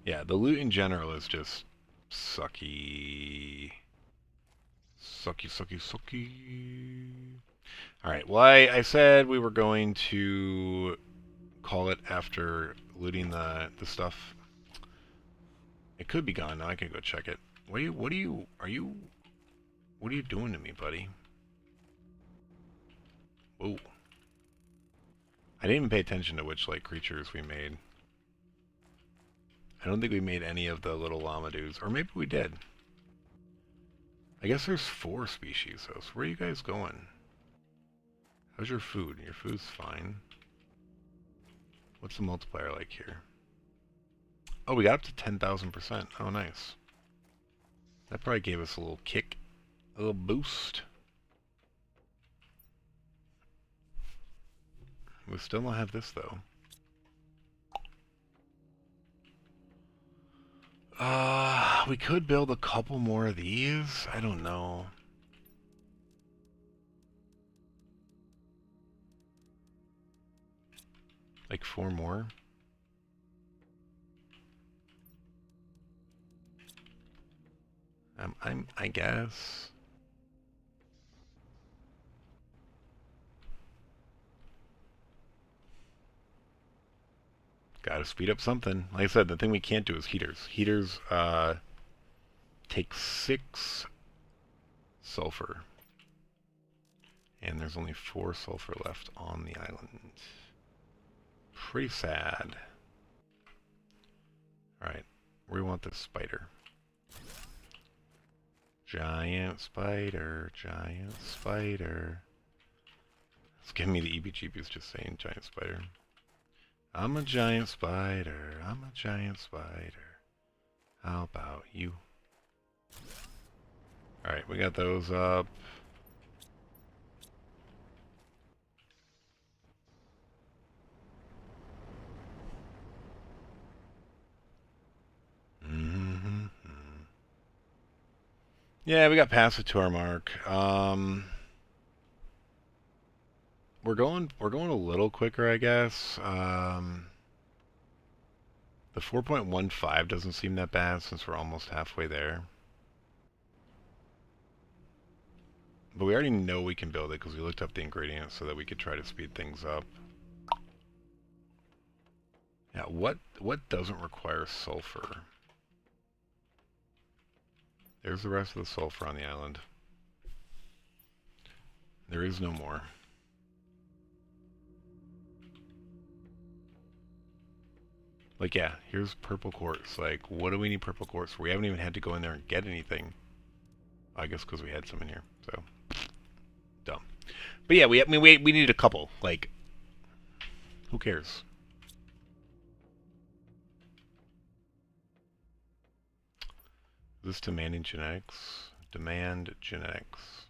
Yeah, the loot in general is just sucky. Sucky, sucky, sucky. Alright, well, I said we were going to call it after looting the stuff. It could be gone now. I can go check it. What are you doing to me, buddy? Whoa. I didn't even pay attention to which, like, creatures we made. I don't think we made any of the little llama dudes. Or maybe we did. I guess there's 4 species, though. So where are you guys going? How's your food? Your food's fine. What's the multiplier like here? Oh, we got up to 10,000%. Oh, nice. That probably gave us a little kick. A little boost. We still don't have this, though. We could build a couple more of these. I don't know. Like 4 more? I guess. Gotta speed up something. Like I said, the thing we can't do is heaters. Heaters, take 6 sulfur. And there's only 4 sulfur left on the island. Pretty sad. Alright, where do we want this spider? Giant spider, giant spider. It's giving me the EBGBs just saying giant spider. I'm a giant spider, I'm a giant spider. How about you? Alright, we got those up. Yeah, we got past the tour mark. We're going a little quicker, I guess. The 4.15 doesn't seem that bad since we're almost halfway there. But we already know we can build it because we looked up the ingredients so that we could try to speed things up. Yeah, what doesn't require sulfur? There's the rest of the sulfur on the island. There is no more. Like, yeah, here's purple quartz. Like, what do we need purple quartz for? We haven't even had to go in there and get anything. I guess because we had some in here, so dumb. But yeah, we need a couple. Like, who cares? Is this demanding genetics? Demand genetics.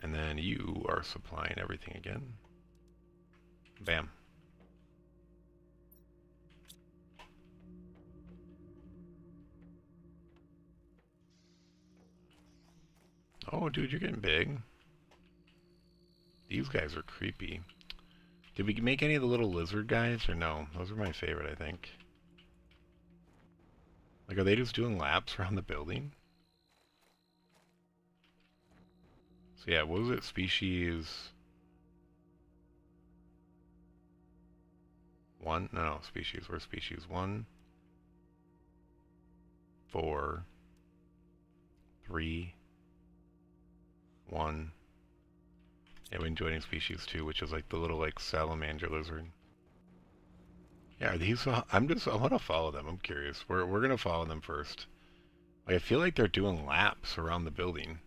And then you are supplying everything again. Bam. Oh, dude, you're getting big. These guys are creepy. Did we make any of the little lizard guys, or no? Those are my favorite, I think. Like, are they just doing laps around the building? So yeah, what was it? Species 1? No, species. We're species 1, 4, 3, 1. Yeah, we enjoyed species 2, which is like the little like salamander lizard. Yeah, are these? I want to follow them. I'm curious. We're gonna follow them first. Like, I feel like they're doing laps around the building.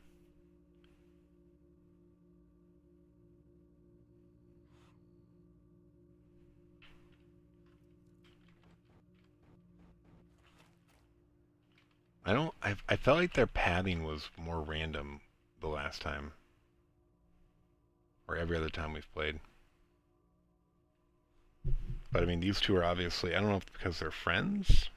I felt like their pathing was more random the last time. Or every other time we've played. But I mean, these two are obviously, I don't know if it's because they're friends.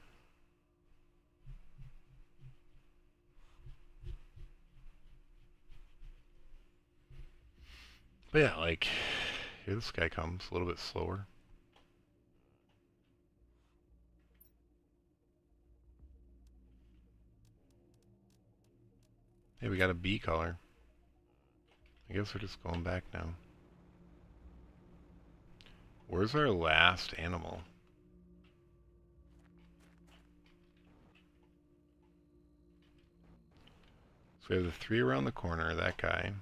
But yeah, like, here this guy comes, a little bit slower. Hey, we got a bee color. I guess we're just going back now. Where's our last animal? So we have the 3 around the corner, that guy.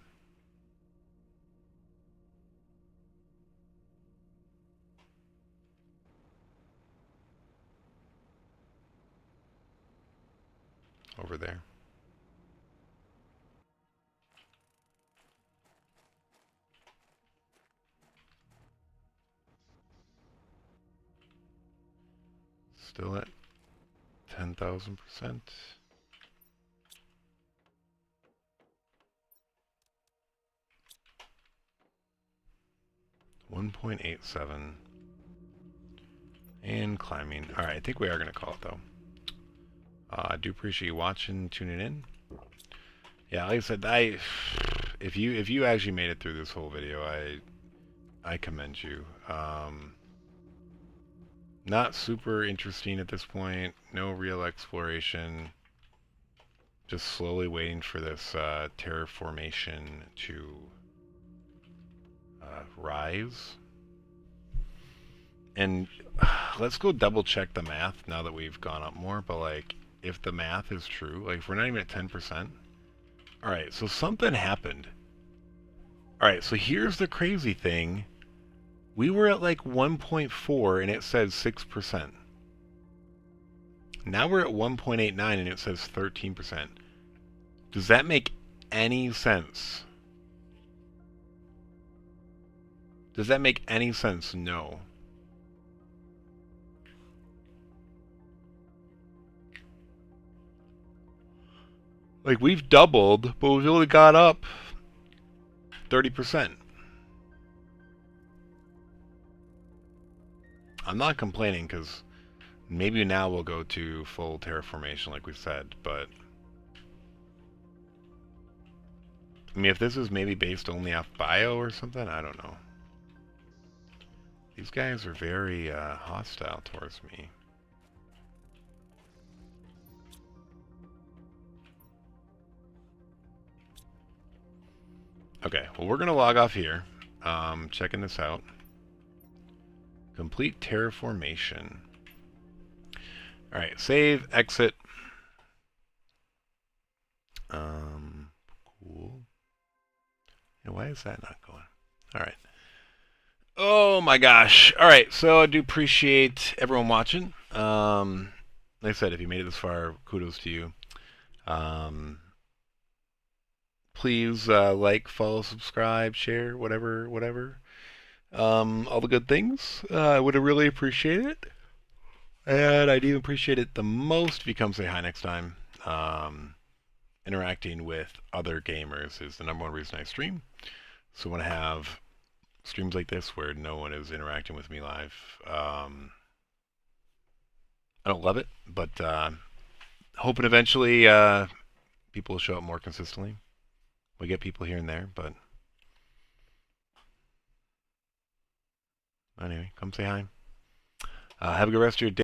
Over there. Still at 10,000%. $1.87. And climbing. Alright, I think we are going to call it, though. I do appreciate you watching, tuning in. Yeah, like I said, if you actually made it through this whole video, I commend you. Not super interesting at this point. No real exploration. Just slowly waiting for this terraformation to rise. And let's go double check the math now that we've gone up more. But like, if the math is true, like if we're not even at 10%. Alright, so something happened. Alright, so here's the crazy thing. We were at like 1.4 and it says 6%. Now we're at 1.89 and it says 13%. Does that make any sense? Does that make any sense? No. Like, we've doubled, but we've only got up 30%. I'm not complaining because Maybe now we'll go to full terraformation like we said, but I mean, if this is maybe based only off bio or something, I don't know. These guys are very hostile towards me. Okay, well, we're going to log off here. Checking this out. Complete terraformation. Alright, save, exit. Cool. Yeah, why is that not going? Alright. Oh my gosh. Alright, so I do appreciate everyone watching. Like I said, if you made it this far, kudos to you. Please like, follow, subscribe, share, whatever. All the good things. I would really appreciate it. And I'd even appreciate it the most if you come say hi next time. Interacting with other gamers is the #1 reason I stream. So I want to have streams like this where no one is interacting with me live. I don't love it, but hoping eventually people will show up more consistently. We get people here and there, but anyway, come say hi. Have a good rest of your day.